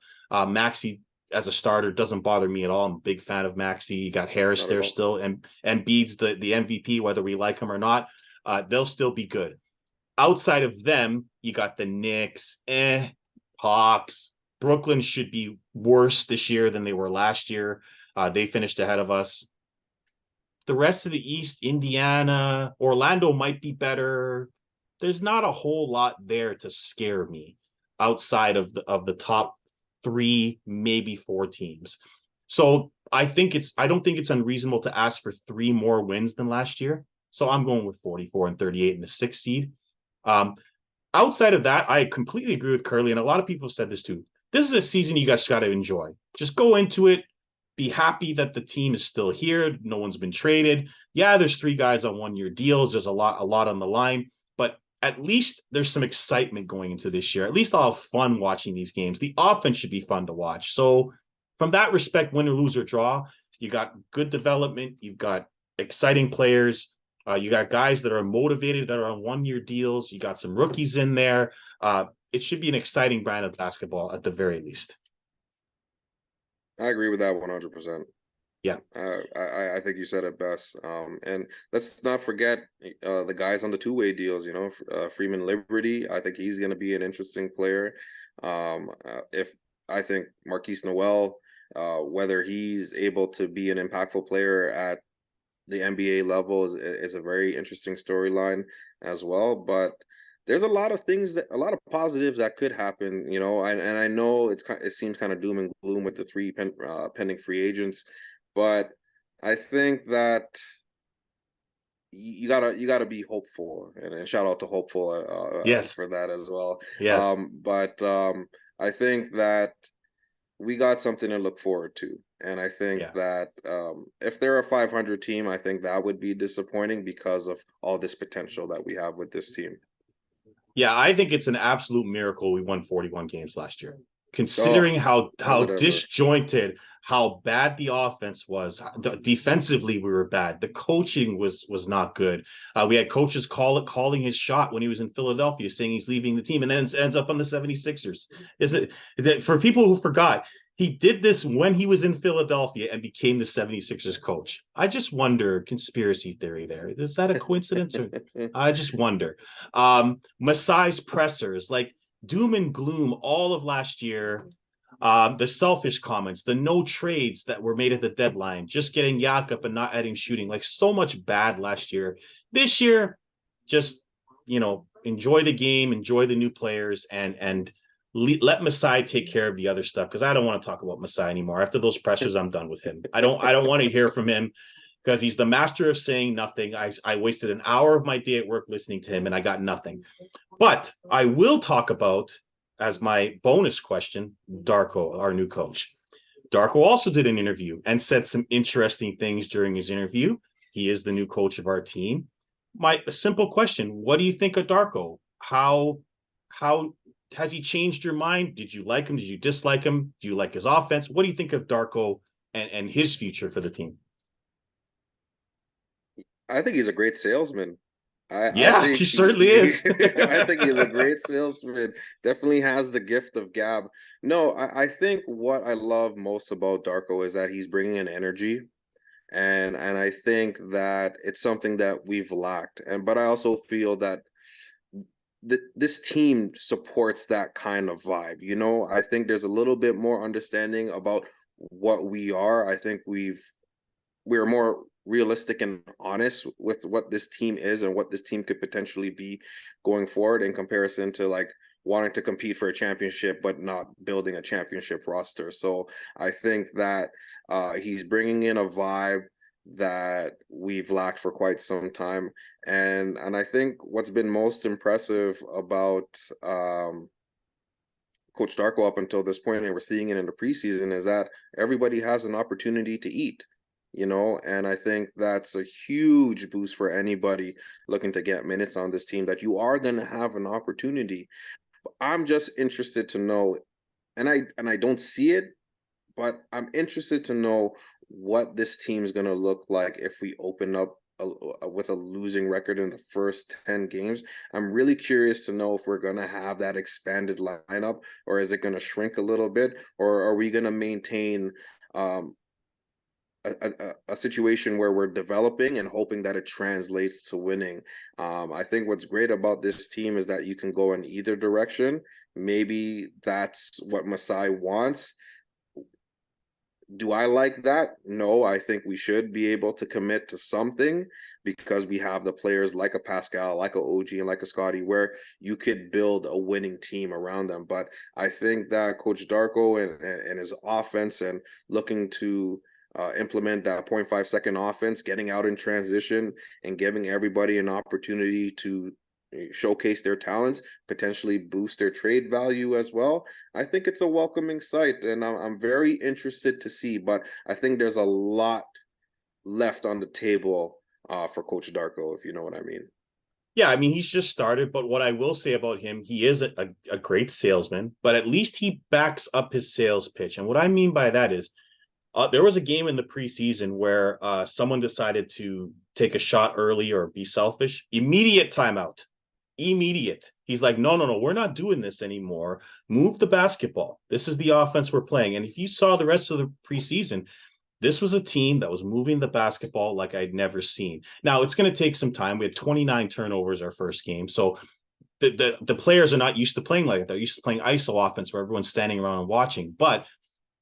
[SPEAKER 1] Maxey as a starter doesn't bother me at all. I'm a big fan of Maxey. You got Harris
[SPEAKER 2] Not at
[SPEAKER 1] there
[SPEAKER 2] all.
[SPEAKER 1] still, and Embiid's the MVP, whether we like him or not. They'll still be good. Outside of them, you got the Knicks, Hawks. Brooklyn should be worse this year than they were last year. They finished ahead of us. The rest of the East, Indiana, Orlando might be better. There's not a whole lot there to scare me outside of the top 3, maybe 4 teams. So I don't think it's unreasonable to ask for 3 more wins than last year. So I'm going with 44 and 38 in the 6th seed. Um, Outside of that, I completely agree with Curly, and a lot of people have said this too. This is a season you guys got to enjoy. Just go into it, be happy that the team is still here. No one's been traded. Yeah, there's 3 guys on 1-year deals. There's a lot on the line, but at least there's some excitement going into this year. At least I'll have fun watching these games. The offense should be fun to watch. So, from that respect, win or lose or draw, you got good development. You've got exciting players. You got guys that are motivated that are on 1-year deals. You got some rookies in there. It should be an exciting brand of basketball at the very least.
[SPEAKER 2] I agree with that 100%.
[SPEAKER 1] Yeah.
[SPEAKER 2] I think you said it best. And let's not forget the guys on the two-way deals. Freeman Liberty. I think he's going to be an interesting player. If I think Marquise Noel, whether he's able to be an impactful player at the NBA level is a very interesting storyline as well. But there's a lot of a lot of positives that could happen, and I know it seems kind of doom and gloom with the 3 pending free agents, but I think that you gotta be hopeful, and shout out to hopeful
[SPEAKER 1] Yes.
[SPEAKER 2] for that as well.
[SPEAKER 1] Yes.
[SPEAKER 2] But I think that we got something to look forward to. And I think
[SPEAKER 1] Yeah.
[SPEAKER 2] that if they're a 500 team, I think that would be disappointing because of all this potential that we have with this team.
[SPEAKER 1] Yeah, I think it's an absolute miracle we won 41 games last year.
[SPEAKER 2] Oh,
[SPEAKER 1] Considering how
[SPEAKER 2] was it ever?
[SPEAKER 1] disjointed, how bad the offense was, defensively we were bad. The coaching was not good. We had coaches calling his shot when he was in Philadelphia, saying he's leaving the team, and then it ends up on the 76ers. Is it for people who forgot? He did this when he was in Philadelphia and became the 76ers coach. I just wonder, conspiracy theory there. Is that a coincidence? Or I just wonder. Masai's pressers, like doom and gloom all of last year. The selfish comments, the no trades that were made at the deadline, just getting Jakob and not adding shooting, like so much bad last year. This year, just enjoy the game, enjoy the new players, and let Masai take care of the other stuff because I don't want to talk about Masai anymore. After those pressures, I'm done with him. I don't want to hear from him because he's the master of saying nothing. I wasted an hour of my day at work listening to him and I got nothing. But I will talk about, as my bonus question, Darko, our new coach. Darko also did an interview and said some interesting things during his interview. He is the new coach of our team. My simple question: what do you think of Darko? How has he changed your mind? Did you like him? Did you dislike him? Do you like his offense? What do you think of Darko and his future for the team?
[SPEAKER 2] I think he's a great salesman. I
[SPEAKER 1] Yeah,
[SPEAKER 2] think
[SPEAKER 1] he certainly
[SPEAKER 2] he
[SPEAKER 1] is.
[SPEAKER 2] I think he's a great salesman. Definitely has the gift of gab. No, I think what I love most about Darko is that he's bringing in energy, and I think that it's something that we've lacked. And but I also feel that this team supports that kind of vibe. You know, I think there's a little bit more understanding about what we are. I think we're more realistic and honest with what this team is and what this team could potentially be going forward in comparison to like wanting to compete for a championship but not building a championship roster. So I think that he's bringing in a vibe that we've lacked for quite some time, and I think what's been most impressive about Coach Darko up until this point, and we're seeing it in the preseason, is that everybody has an opportunity to eat, you know, and I think that's a huge boost for anybody looking to get minutes on this team, that you are going to have an opportunity. I'm just interested to know, and I don't see it, but I'm interested to know what this team is going to look like if we open up with a losing record in the first 10 games. I'm really curious to know if we're going to have that expanded lineup, or is it going to shrink a little bit, or are we going to maintain um, a situation where we're developing and hoping that it translates to winning. I think what's great about this team is that you can go in either direction. Maybe that's what Masai wants. Do I like that? No, I think we should be able to commit to something because we have the players like a Pascal, like a OG, and like a Scotty, where you could build a winning team around them. But I think that Coach Darko and his offense and looking to implement that 0.5 second offense, getting out in transition and giving everybody an opportunity to showcase their talents, potentially boost their trade value as well. I think it's a welcoming sight, and I'm very interested to see. But I think there's a lot left on the table for Coach Darko, if you know what I mean.
[SPEAKER 1] Yeah, I mean, he's just started, but what I will say about him, he is a great salesman, but at least he backs up his sales pitch. And what I mean by that is there was a game in the preseason where someone decided to take a shot early or be selfish. Immediate timeout. Immediate. He's like, no, no, no, we're not doing this anymore. Move the basketball. This is the offense we're playing. And if you saw the rest of the preseason, this was a team that was moving the basketball like I'd never seen. Now it's going to take some time. We had 29 turnovers our first game, so the players are not used to playing like that. They're used to playing ISO offense where everyone's standing around and watching. But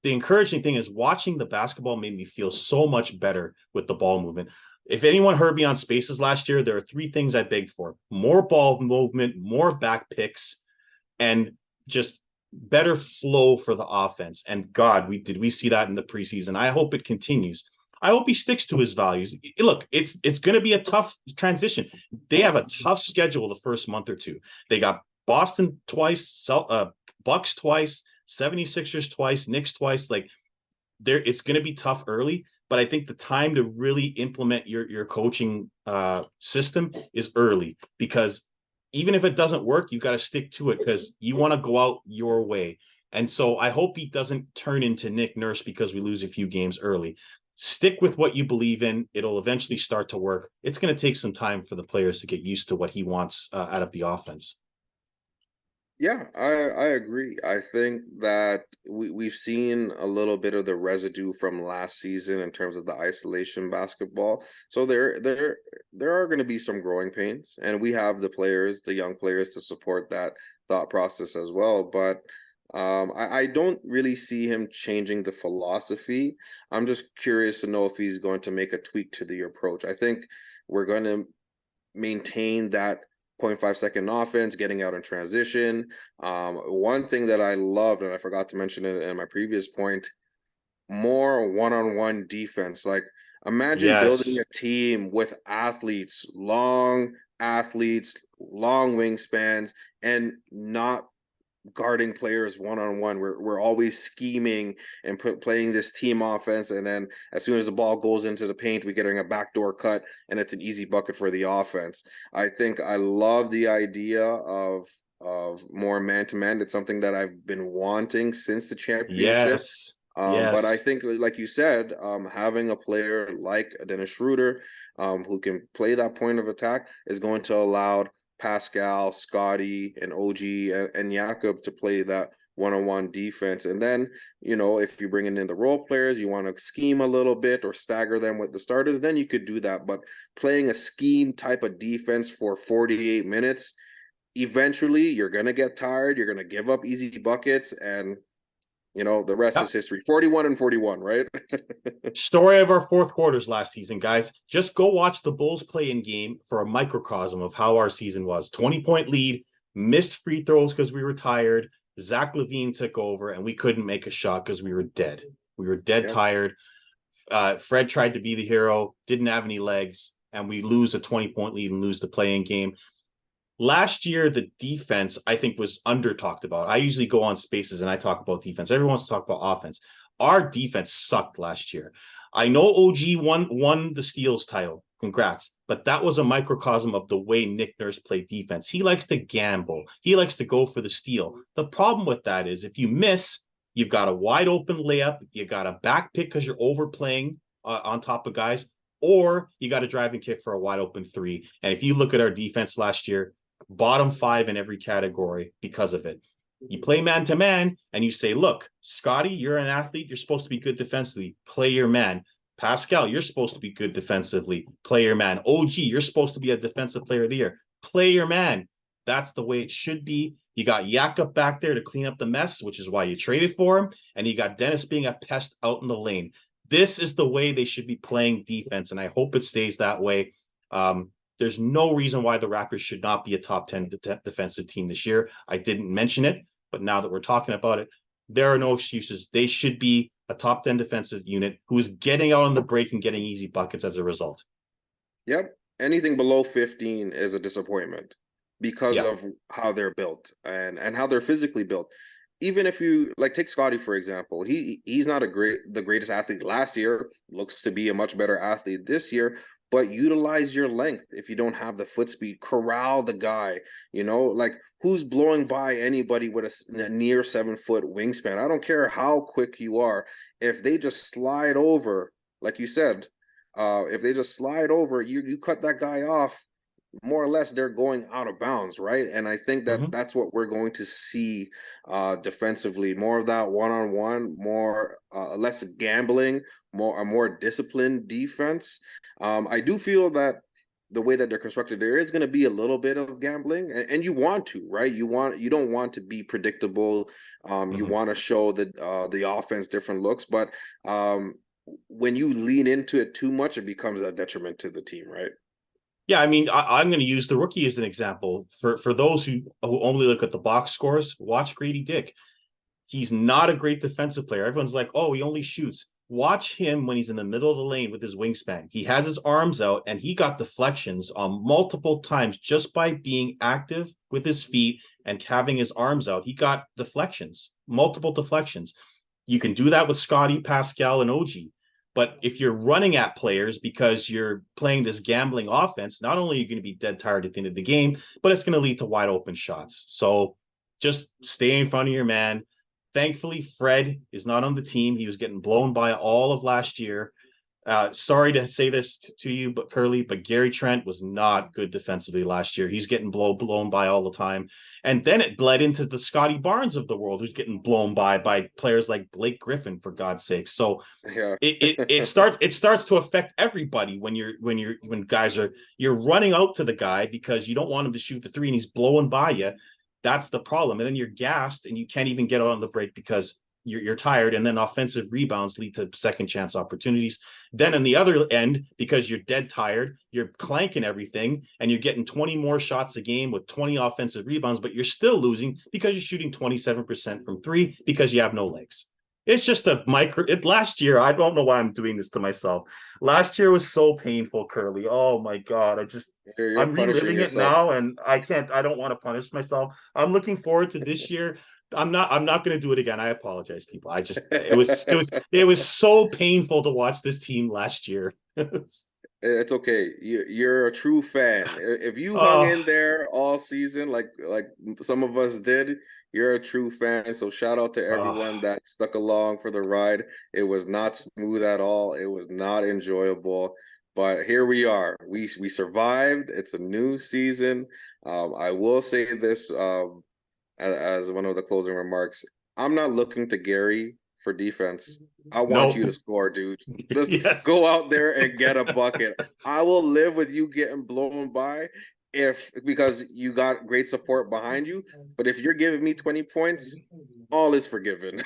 [SPEAKER 1] the encouraging thing is watching the basketball made me feel so much better with the ball movement. If anyone heard me on Spaces last year, there are three things I begged for: more ball movement, more back picks, and just better flow for the offense. And God, we see that in the preseason. I hope it continues. I hope he sticks to his values. Look, it's going to be a tough transition. They have a tough schedule the first month or two. They got Boston twice, Bucks twice, 76ers twice, Knicks twice. Like there, it's going to be tough early, but I think the time to really implement your coaching system is early, because even if it doesn't work, you got to stick to it because you want to go out your way. And so I hope he doesn't turn into Nick Nurse because we lose a few games early. Stick with what you believe in. It'll eventually start to work. It's going to take some time for the players to get used to what he wants out of the offense.
[SPEAKER 2] Yeah, I agree. I think that we've seen a little bit of the residue from last season in terms of the isolation basketball. So there are going to be some growing pains, and we have the players, the young players, to support that thought process as well. But I don't really see him changing the philosophy. I'm just curious to know if he's going to make a tweak to the approach. I think we're going to maintain that 0.5 second offense, getting out in transition. One thing that I loved, and I forgot to mention it in my previous point, more one-on-one defense. Like imagine building
[SPEAKER 1] Yes.
[SPEAKER 2] a team with athletes, long wingspans, and not guarding players one on one. We're always scheming and playing this team offense, and then as soon as the ball goes into the paint, we getting a backdoor cut, and it's an easy bucket for the offense. I think I love the idea of more man to man. It's something that I've been wanting since the championship.
[SPEAKER 1] Yes.
[SPEAKER 2] But I
[SPEAKER 1] Yes.
[SPEAKER 2] think, like you said, having a player like Dennis Schroeder, who can play that point of attack, is going to allow Pascal, Scotty, and OG and Jakob to play that one-on-one defense. And then, if you're bringing in the role players, you want to scheme a little bit or stagger them with the starters, then you could do that. But playing a scheme type of defense for 48 minutes, eventually you're going to get tired. You're going to give up easy buckets, and the rest is
[SPEAKER 1] Yep.
[SPEAKER 2] history. 41-41, right?
[SPEAKER 1] Story of our fourth quarters last season, guys. Just go watch the Bulls play in game for a microcosm of how our season was. 20-point lead, missed free throws because we were tired. Zach LaVine took over, and we couldn't make a shot because we were dead. We were dead
[SPEAKER 2] Yeah.
[SPEAKER 1] tired. Fred tried to be the hero, didn't have any legs, and we lose a 20-point lead and lose the play-in game. Last year, the defense, I think, was under talked about. I usually go on spaces and I talk about defense. Everyone wants to talk about offense. Our defense sucked last year. I know OG won the steals title. Congrats. But that was a microcosm of the way Nick Nurse played defense. He likes to gamble. He likes to go for the steal. The problem with that is if you miss, you've got a wide open layup, you got a back pick because you're overplaying on top of guys, or you got a driving kick for a wide open three. And if you look at our defense last year, bottom five in every category because of it. You play man to man and you say, look, Scotty, you're an athlete. You're supposed to be good defensively. Play your man. Pascal, you're supposed to be good defensively. Play your man. OG, you're supposed to be a defensive player of the year. Play your man. That's the way it should be. You got Jakob back there to clean up the mess, which is why you traded for him. And you got Dennis being a pest out in the lane. This is the way they should be playing defense. And I hope it stays that way. There's no reason why the Raptors should not be a top 10 defensive team this year. I didn't mention it, but now that we're talking about it, there are no excuses. They should be a top 10 defensive unit who is getting out on the break and getting easy buckets as a result.
[SPEAKER 2] Yep. Anything below 15 is a disappointment because
[SPEAKER 1] Yeah.
[SPEAKER 2] of how they're built and how they're physically built. Even if you like take Scotty for example, he's not the greatest athlete last year, looks to be a much better athlete this year, but utilize your length. If you don't have the foot speed, corral the guy, like who's blowing by anybody with a near 7-foot wingspan? I don't care how quick you are. If they just slide over, like you said, if they just slide over, you cut that guy off, more or less they're going out of bounds, right? And I think that
[SPEAKER 1] Mm-hmm.
[SPEAKER 2] that's what we're going to see defensively, more of that one-on-one, more less gambling, a more disciplined defense. I do feel that the way that they're constructed, there is going to be a little bit of gambling, and you want to, right? You don't want to be predictable. You
[SPEAKER 1] Mm-hmm.
[SPEAKER 2] want to show the offense different looks, but when you lean into it too much, it becomes a detriment to the team, right?
[SPEAKER 1] Yeah, I mean, I'm going to use the rookie as an example. For those who only look at the box scores, watch Grady Dick. He's not a great defensive player. Everyone's like, oh, he only shoots. Watch him when he's in the middle of the lane with his wingspan. He has his arms out and he got deflections on multiple times just by being active with his feet and having his arms out. He got deflections, multiple deflections. You can do that with Scotty, Pascal, and OG. But if you're running at players because you're playing this gambling offense, not only are you going to be dead tired at the end of the game, but it's going to lead to wide open shots. So just stay in front of your man. Thankfully, Fred is not on the team. He was getting blown by all of last year. Sorry to say this to you, but Curly, but Gary Trent was not good defensively last year. He's getting blown by all the time, and then it bled into the Scotty Barnes of the world, who's getting blown by players like Blake Griffin, for God's sake. So
[SPEAKER 2] Yeah.
[SPEAKER 1] it starts to affect everybody when guys are you're running out to the guy because you don't want him to shoot the three and he's blowing by you. That's the problem, and then you're gassed and you can't even get out on the break because you're tired, and then offensive rebounds lead to second chance opportunities. Then on the other end, because you're dead tired, you're clanking everything and you're getting 20 more shots a game with 20 offensive rebounds, but you're still losing because you're shooting 27% from three because you have no legs. It's just a micro. Last year, I don't know why I'm doing this to myself. Last year was so painful, Curly. Oh my God.
[SPEAKER 2] You're
[SPEAKER 1] I'm
[SPEAKER 2] punishing
[SPEAKER 1] reliving it
[SPEAKER 2] yourself.
[SPEAKER 1] now and I can't, I don't want to punish myself. I'm looking forward to this year. I'm not going to do it again. I apologize, people. It was so painful to watch this team last year.
[SPEAKER 2] It's okay. You're a true fan. If you hung
[SPEAKER 1] Oh,
[SPEAKER 2] in there all season, like some of us did, you're a true fan. So shout out to
[SPEAKER 1] oh,
[SPEAKER 2] everyone that stuck along for the ride. It was not smooth at all. It was not enjoyable. But here we are. We survived. It's a new season. I will say this as one of the closing remarks. I'm not looking to Gary for defense. I want
[SPEAKER 1] no.
[SPEAKER 2] you to score, dude. Just
[SPEAKER 1] Yes.
[SPEAKER 2] go out there and get a bucket. I will live with you getting blown by if because you got great support behind you. But if you're giving me 20 points, all is forgiven.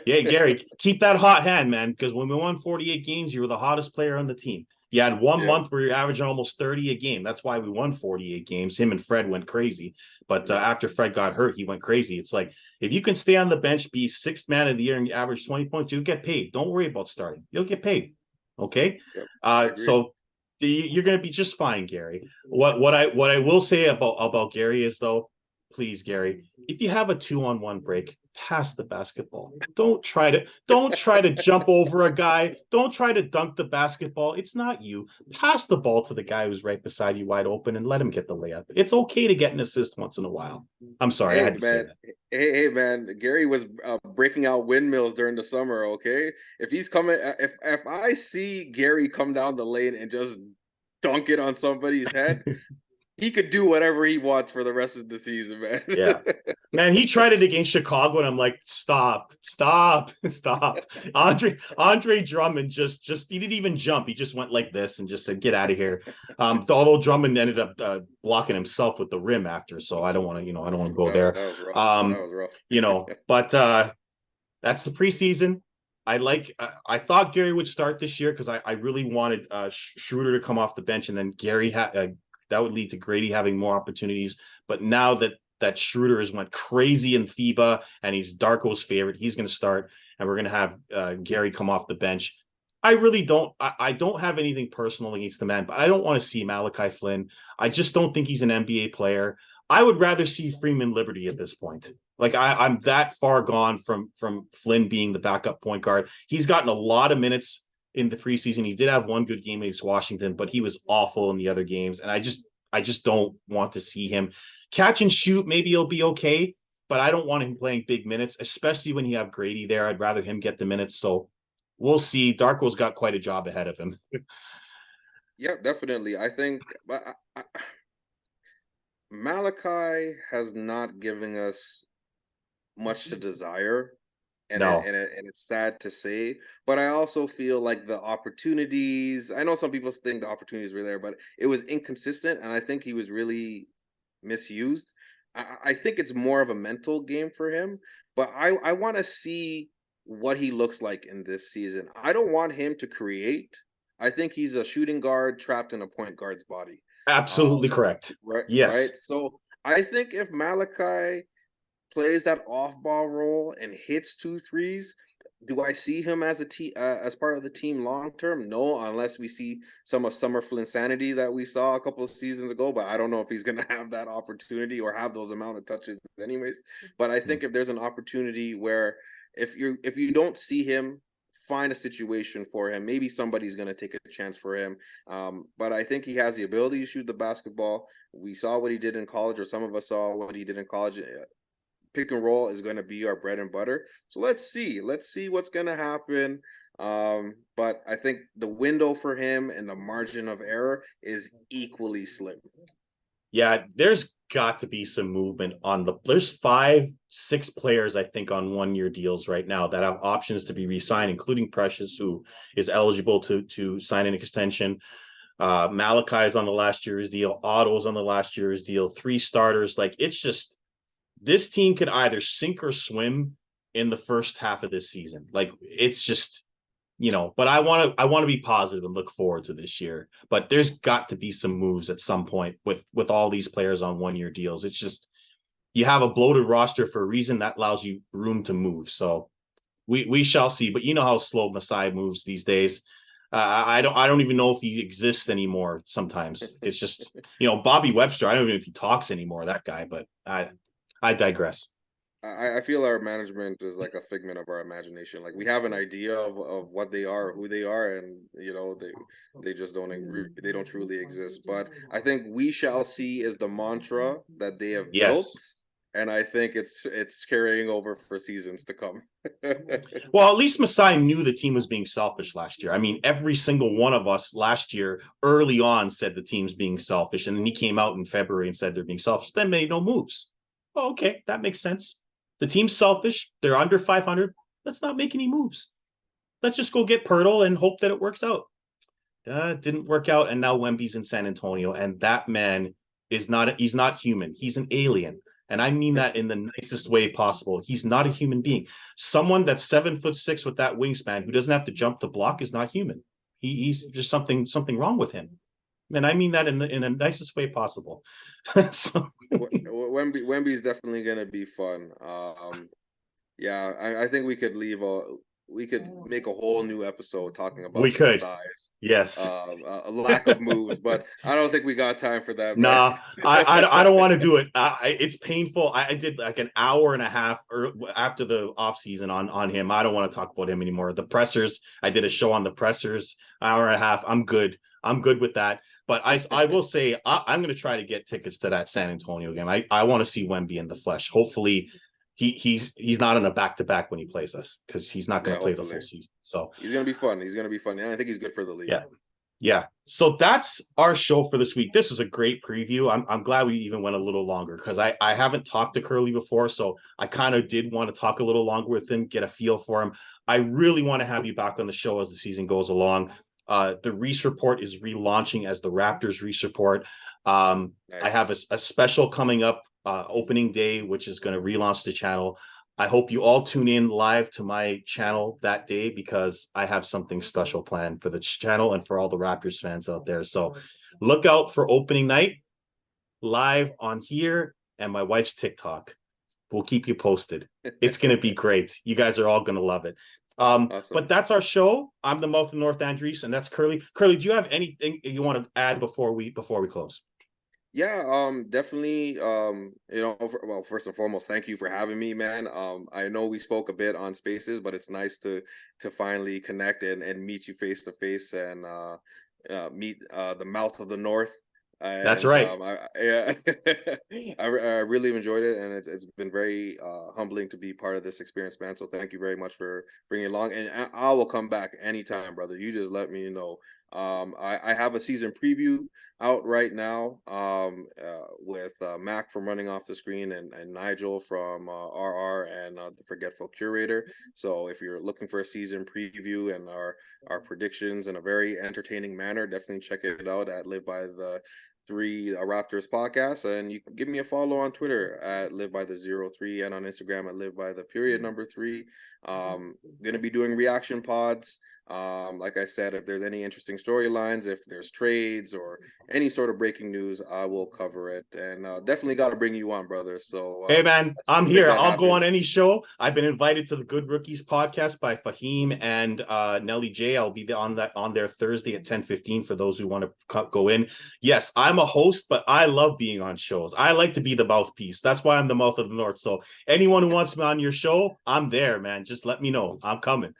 [SPEAKER 1] Yeah, Gary, keep that hot hand, man, because when we won 48 games, you were the hottest player on the team. You had one
[SPEAKER 2] Yeah,
[SPEAKER 1] month where you're averaging almost 30 a game. That's why we won 48 games. Him and Fred went crazy. But
[SPEAKER 2] yeah,
[SPEAKER 1] after Fred got hurt, he went crazy. It's like, if you can stay on the bench, be sixth man of the year, and average 20 points, you'll get paid. Don't worry about starting. You'll get paid. Okay.
[SPEAKER 2] yep. I agree.
[SPEAKER 1] So you're going to be just fine, Gary. What I will say about Gary is, though, please, Gary, if you have a 2-on-1 break, pass the basketball. Don't try to jump over a guy. Don't try to dunk the basketball. It's not you. Pass the ball to the guy who's right beside you wide open and let him get the layup. It's okay to get an assist once in a while. I'm sorry, I
[SPEAKER 2] Hey
[SPEAKER 1] had to say
[SPEAKER 2] man,
[SPEAKER 1] that.
[SPEAKER 2] hey man, Gary was breaking out windmills during the summer. Okay, if he's coming, if I see Gary come down the lane and just dunk it on somebody's head, he could do whatever he wants for the rest of the season, man.
[SPEAKER 1] Yeah. Man, he tried it against Chicago, and I'm like, stop, stop, stop. Andre Drummond just he didn't even jump. He just went like this and just said, "Get out of here." Although Drummond ended up blocking himself with the rim after, so I don't want to, I don't want to go there.
[SPEAKER 2] That was rough. That
[SPEAKER 1] Um,
[SPEAKER 2] was rough.
[SPEAKER 1] but that's the preseason. I thought Gary would start this year because I really wanted Schroeder to come off the bench, and then that would lead to Grady having more opportunities. But now that Schroeder has went crazy in FIBA and he's Darko's favorite, he's going to start, and we're going to have Gary come off the bench. I really don't. I don't have anything personal against the man, but I don't want to see Malachi Flynn. I just don't think he's an NBA player. I would rather see Freeman Liberty at this point. Like I'm that far gone from Flynn being the backup point guard. He's gotten a lot of minutes in the preseason. He did have one good game against Washington, but he was awful in the other games. And I just don't want to see him catch and shoot. Maybe he'll be okay, but I don't want him playing big minutes, especially when you have Grady there. I'd rather him get the minutes. So we'll see. Darko's got quite a job ahead of him.
[SPEAKER 2] Yeah, definitely. I think Malachi has not given us much to desire,
[SPEAKER 1] No,
[SPEAKER 2] and it's sad to say, but I also feel like the opportunities. I know some people think the opportunities were there, but it was inconsistent, and I think he was really misused. I think it's more of a mental game for him, but I want to see what he looks like in this season. I don't want him to create. I think he's a shooting guard trapped in a point guard's body.
[SPEAKER 1] absolutely correct.
[SPEAKER 2] Right.
[SPEAKER 1] Yes.
[SPEAKER 2] So I think if Malachi plays that off ball role and hits two threes, do I see him as as part of the team long term? No, unless we see some of Summer insanity that we saw a couple of seasons ago. But I don't know if he's going to have that opportunity or have those amount of touches, anyways. But I think if there's an opportunity where if you don't see him, find a situation for him. Maybe somebody's going to take a chance for him. But I think he has the ability to shoot the basketball. We saw what he did in college, or some of us saw what he did in college. Pick and roll is going to be our bread and butter. So let's see. Let's see what's going to happen. But I think the window for him and the margin of error is equally slim.
[SPEAKER 1] Yeah, there's got to be some movement on there's 5, 6 players, I think, on 1-year deals right now that have options to be re-signed, including Precious, who is eligible to sign an extension. Malachi is on the last year's deal. Otto's on the last year's deal. 3 starters. Like, it's just, this team could either sink or swim in the first half of this season. Like, it's just, but I want to be positive and look forward to this year. But there's got to be some moves at some point with all these players on 1-year deals. It's just, you have a bloated roster for a reason that allows you room to move. So we shall see. But you know how slow Masai moves these days. I don't even know if he exists anymore. Sometimes it's just, Bobby Webster. I don't even know if he talks anymore. That guy. But I digress.
[SPEAKER 2] I feel our management is like a figment of our imagination. Like we have an idea of what they are, who they are, and they just they don't truly exist. But I think we shall see is the mantra that they have built,
[SPEAKER 1] Yes.
[SPEAKER 2] and I think it's carrying over for seasons to come.
[SPEAKER 1] Well, at least Masai knew the team was being selfish last year. I mean, every single one of us last year early on said the team's being selfish. And then he came out in February and said they're being selfish, then made no moves. Oh, okay, that makes sense. The team's selfish. They're under 500. Let's not make any moves. Let's just go get Pirtle and hope that it works out. Didn't work out. And now Wemby's in San Antonio. And that man he's not human. He's an alien. And I mean that in the nicest way possible. He's not a human being. Someone that's 7'6" with that wingspan who doesn't have to jump to block is not human. He's just something wrong with him. And I mean that in the nicest way possible. So,
[SPEAKER 2] Wemby's definitely gonna be fun. Yeah, I think we could make a whole new episode talking
[SPEAKER 1] we
[SPEAKER 2] about the
[SPEAKER 1] could.
[SPEAKER 2] size,
[SPEAKER 1] Yes.
[SPEAKER 2] a lack of moves, but I don't think we got time for that, man.
[SPEAKER 1] Nah, I don't want to do it. It's painful. I did like an hour and a half after the off season on him. I don't want to talk about him anymore. The pressers. I did a show on the pressers, hour and a half. I'm good. I'm good with that. But I will say I'm going to try to get tickets to that San Antonio game. I want to see Wemby in the flesh. Hopefully, he's not on a back to back when he plays us because he's not going
[SPEAKER 2] Yeah,
[SPEAKER 1] to play the
[SPEAKER 2] hopefully
[SPEAKER 1] full season. So
[SPEAKER 2] he's gonna be fun. He's gonna be fun, and I think he's good for the league.
[SPEAKER 1] yeah. Yeah. So that's our show for this week. This was a great preview. I'm glad we even went a little longer because I haven't talked to Curly before. So I kind of did want to talk a little longer with him, get a feel for him. I really want to have you back on the show as the season goes along. The Reese Report is relaunching as the Raptors Reese Report. I have
[SPEAKER 2] Nice.
[SPEAKER 1] a special coming up opening day, which is going to relaunch the channel. I hope you all tune in live to my channel that day because I have something special planned for the channel and for all the Raptors fans out there. So look out for opening night live on here and my wife's TikTok. We'll keep you posted. It's going to be great. You guys are all going to love it. But
[SPEAKER 2] Awesome.
[SPEAKER 1] that's our show. I'm the mouth of North Andres, and that's Curly. Curly, do you have anything you want to add before we close?
[SPEAKER 2] Yeah, definitely. Well, first and foremost, thank you for having me, man. I know we spoke a bit on Spaces, but it's nice to finally connect and meet you face to face and meet the mouth of the North.
[SPEAKER 1] That's
[SPEAKER 2] And
[SPEAKER 1] right.
[SPEAKER 2] yeah, I really enjoyed it, and it's been very humbling to be part of this experience, man. So thank you very much for bringing it along, and I will come back anytime, brother. You just let me know. I have a season preview out right now with Mac from Running Off the Screen and Nigel from RR and the Forgetful Curator. So if you're looking for a season preview and our predictions in a very entertaining manner, definitely check it out at Live by the Three Raptors podcast, and you can give me a follow on Twitter at Live by the 03 and on Instagram at Live by the period number 3. Gonna be doing reaction pods. Like I said, if there's any interesting storylines, if there's trades or any sort of breaking news, I will cover it, and definitely got to bring you on, brother. So
[SPEAKER 1] Hey man, I'm
[SPEAKER 2] let's make
[SPEAKER 1] here.
[SPEAKER 2] that
[SPEAKER 1] I'll go
[SPEAKER 2] happen.
[SPEAKER 1] on any show. I've been invited to the Good Rookies podcast by Fahim and Nelly J. I'll be on there Thursday at 10:15 for those who want to go in. Yes, I'm a host, but I love being on shows. I like to be the mouthpiece. That's why I'm the mouth of the North. So anyone who wants me on your show, I'm there, man. Just let me know. I'm coming.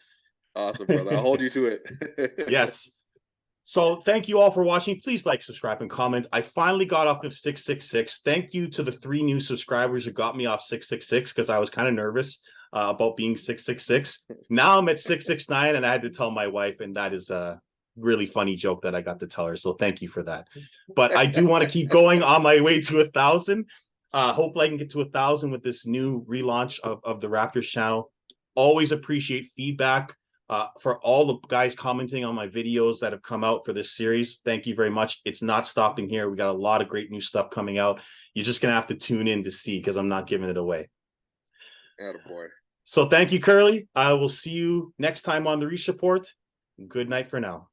[SPEAKER 2] Awesome, brother. I'll hold you to it.
[SPEAKER 1] Yes. So thank you all for watching. Please like, subscribe, and comment. I finally got off of 666. Thank you to the 3 new subscribers who got me off 666 because I was kind of nervous about being 666. Now I'm at 669 and I had to tell my wife, and that is a really funny joke that I got to tell her. So thank you for that. But I do want to keep going on my way to 1,000. Hopefully I can get to 1,000 with this new relaunch of the Raptors channel. Always appreciate feedback for all the guys commenting on my videos that have come out for this series. Thank you very much. It's not stopping here. We got a lot of great new stuff coming out. You're just going to have to tune in to see because I'm not giving it away.
[SPEAKER 2] Attaboy.
[SPEAKER 1] So thank you, Curly. I will see you next time on the Reach Report. Good night for now.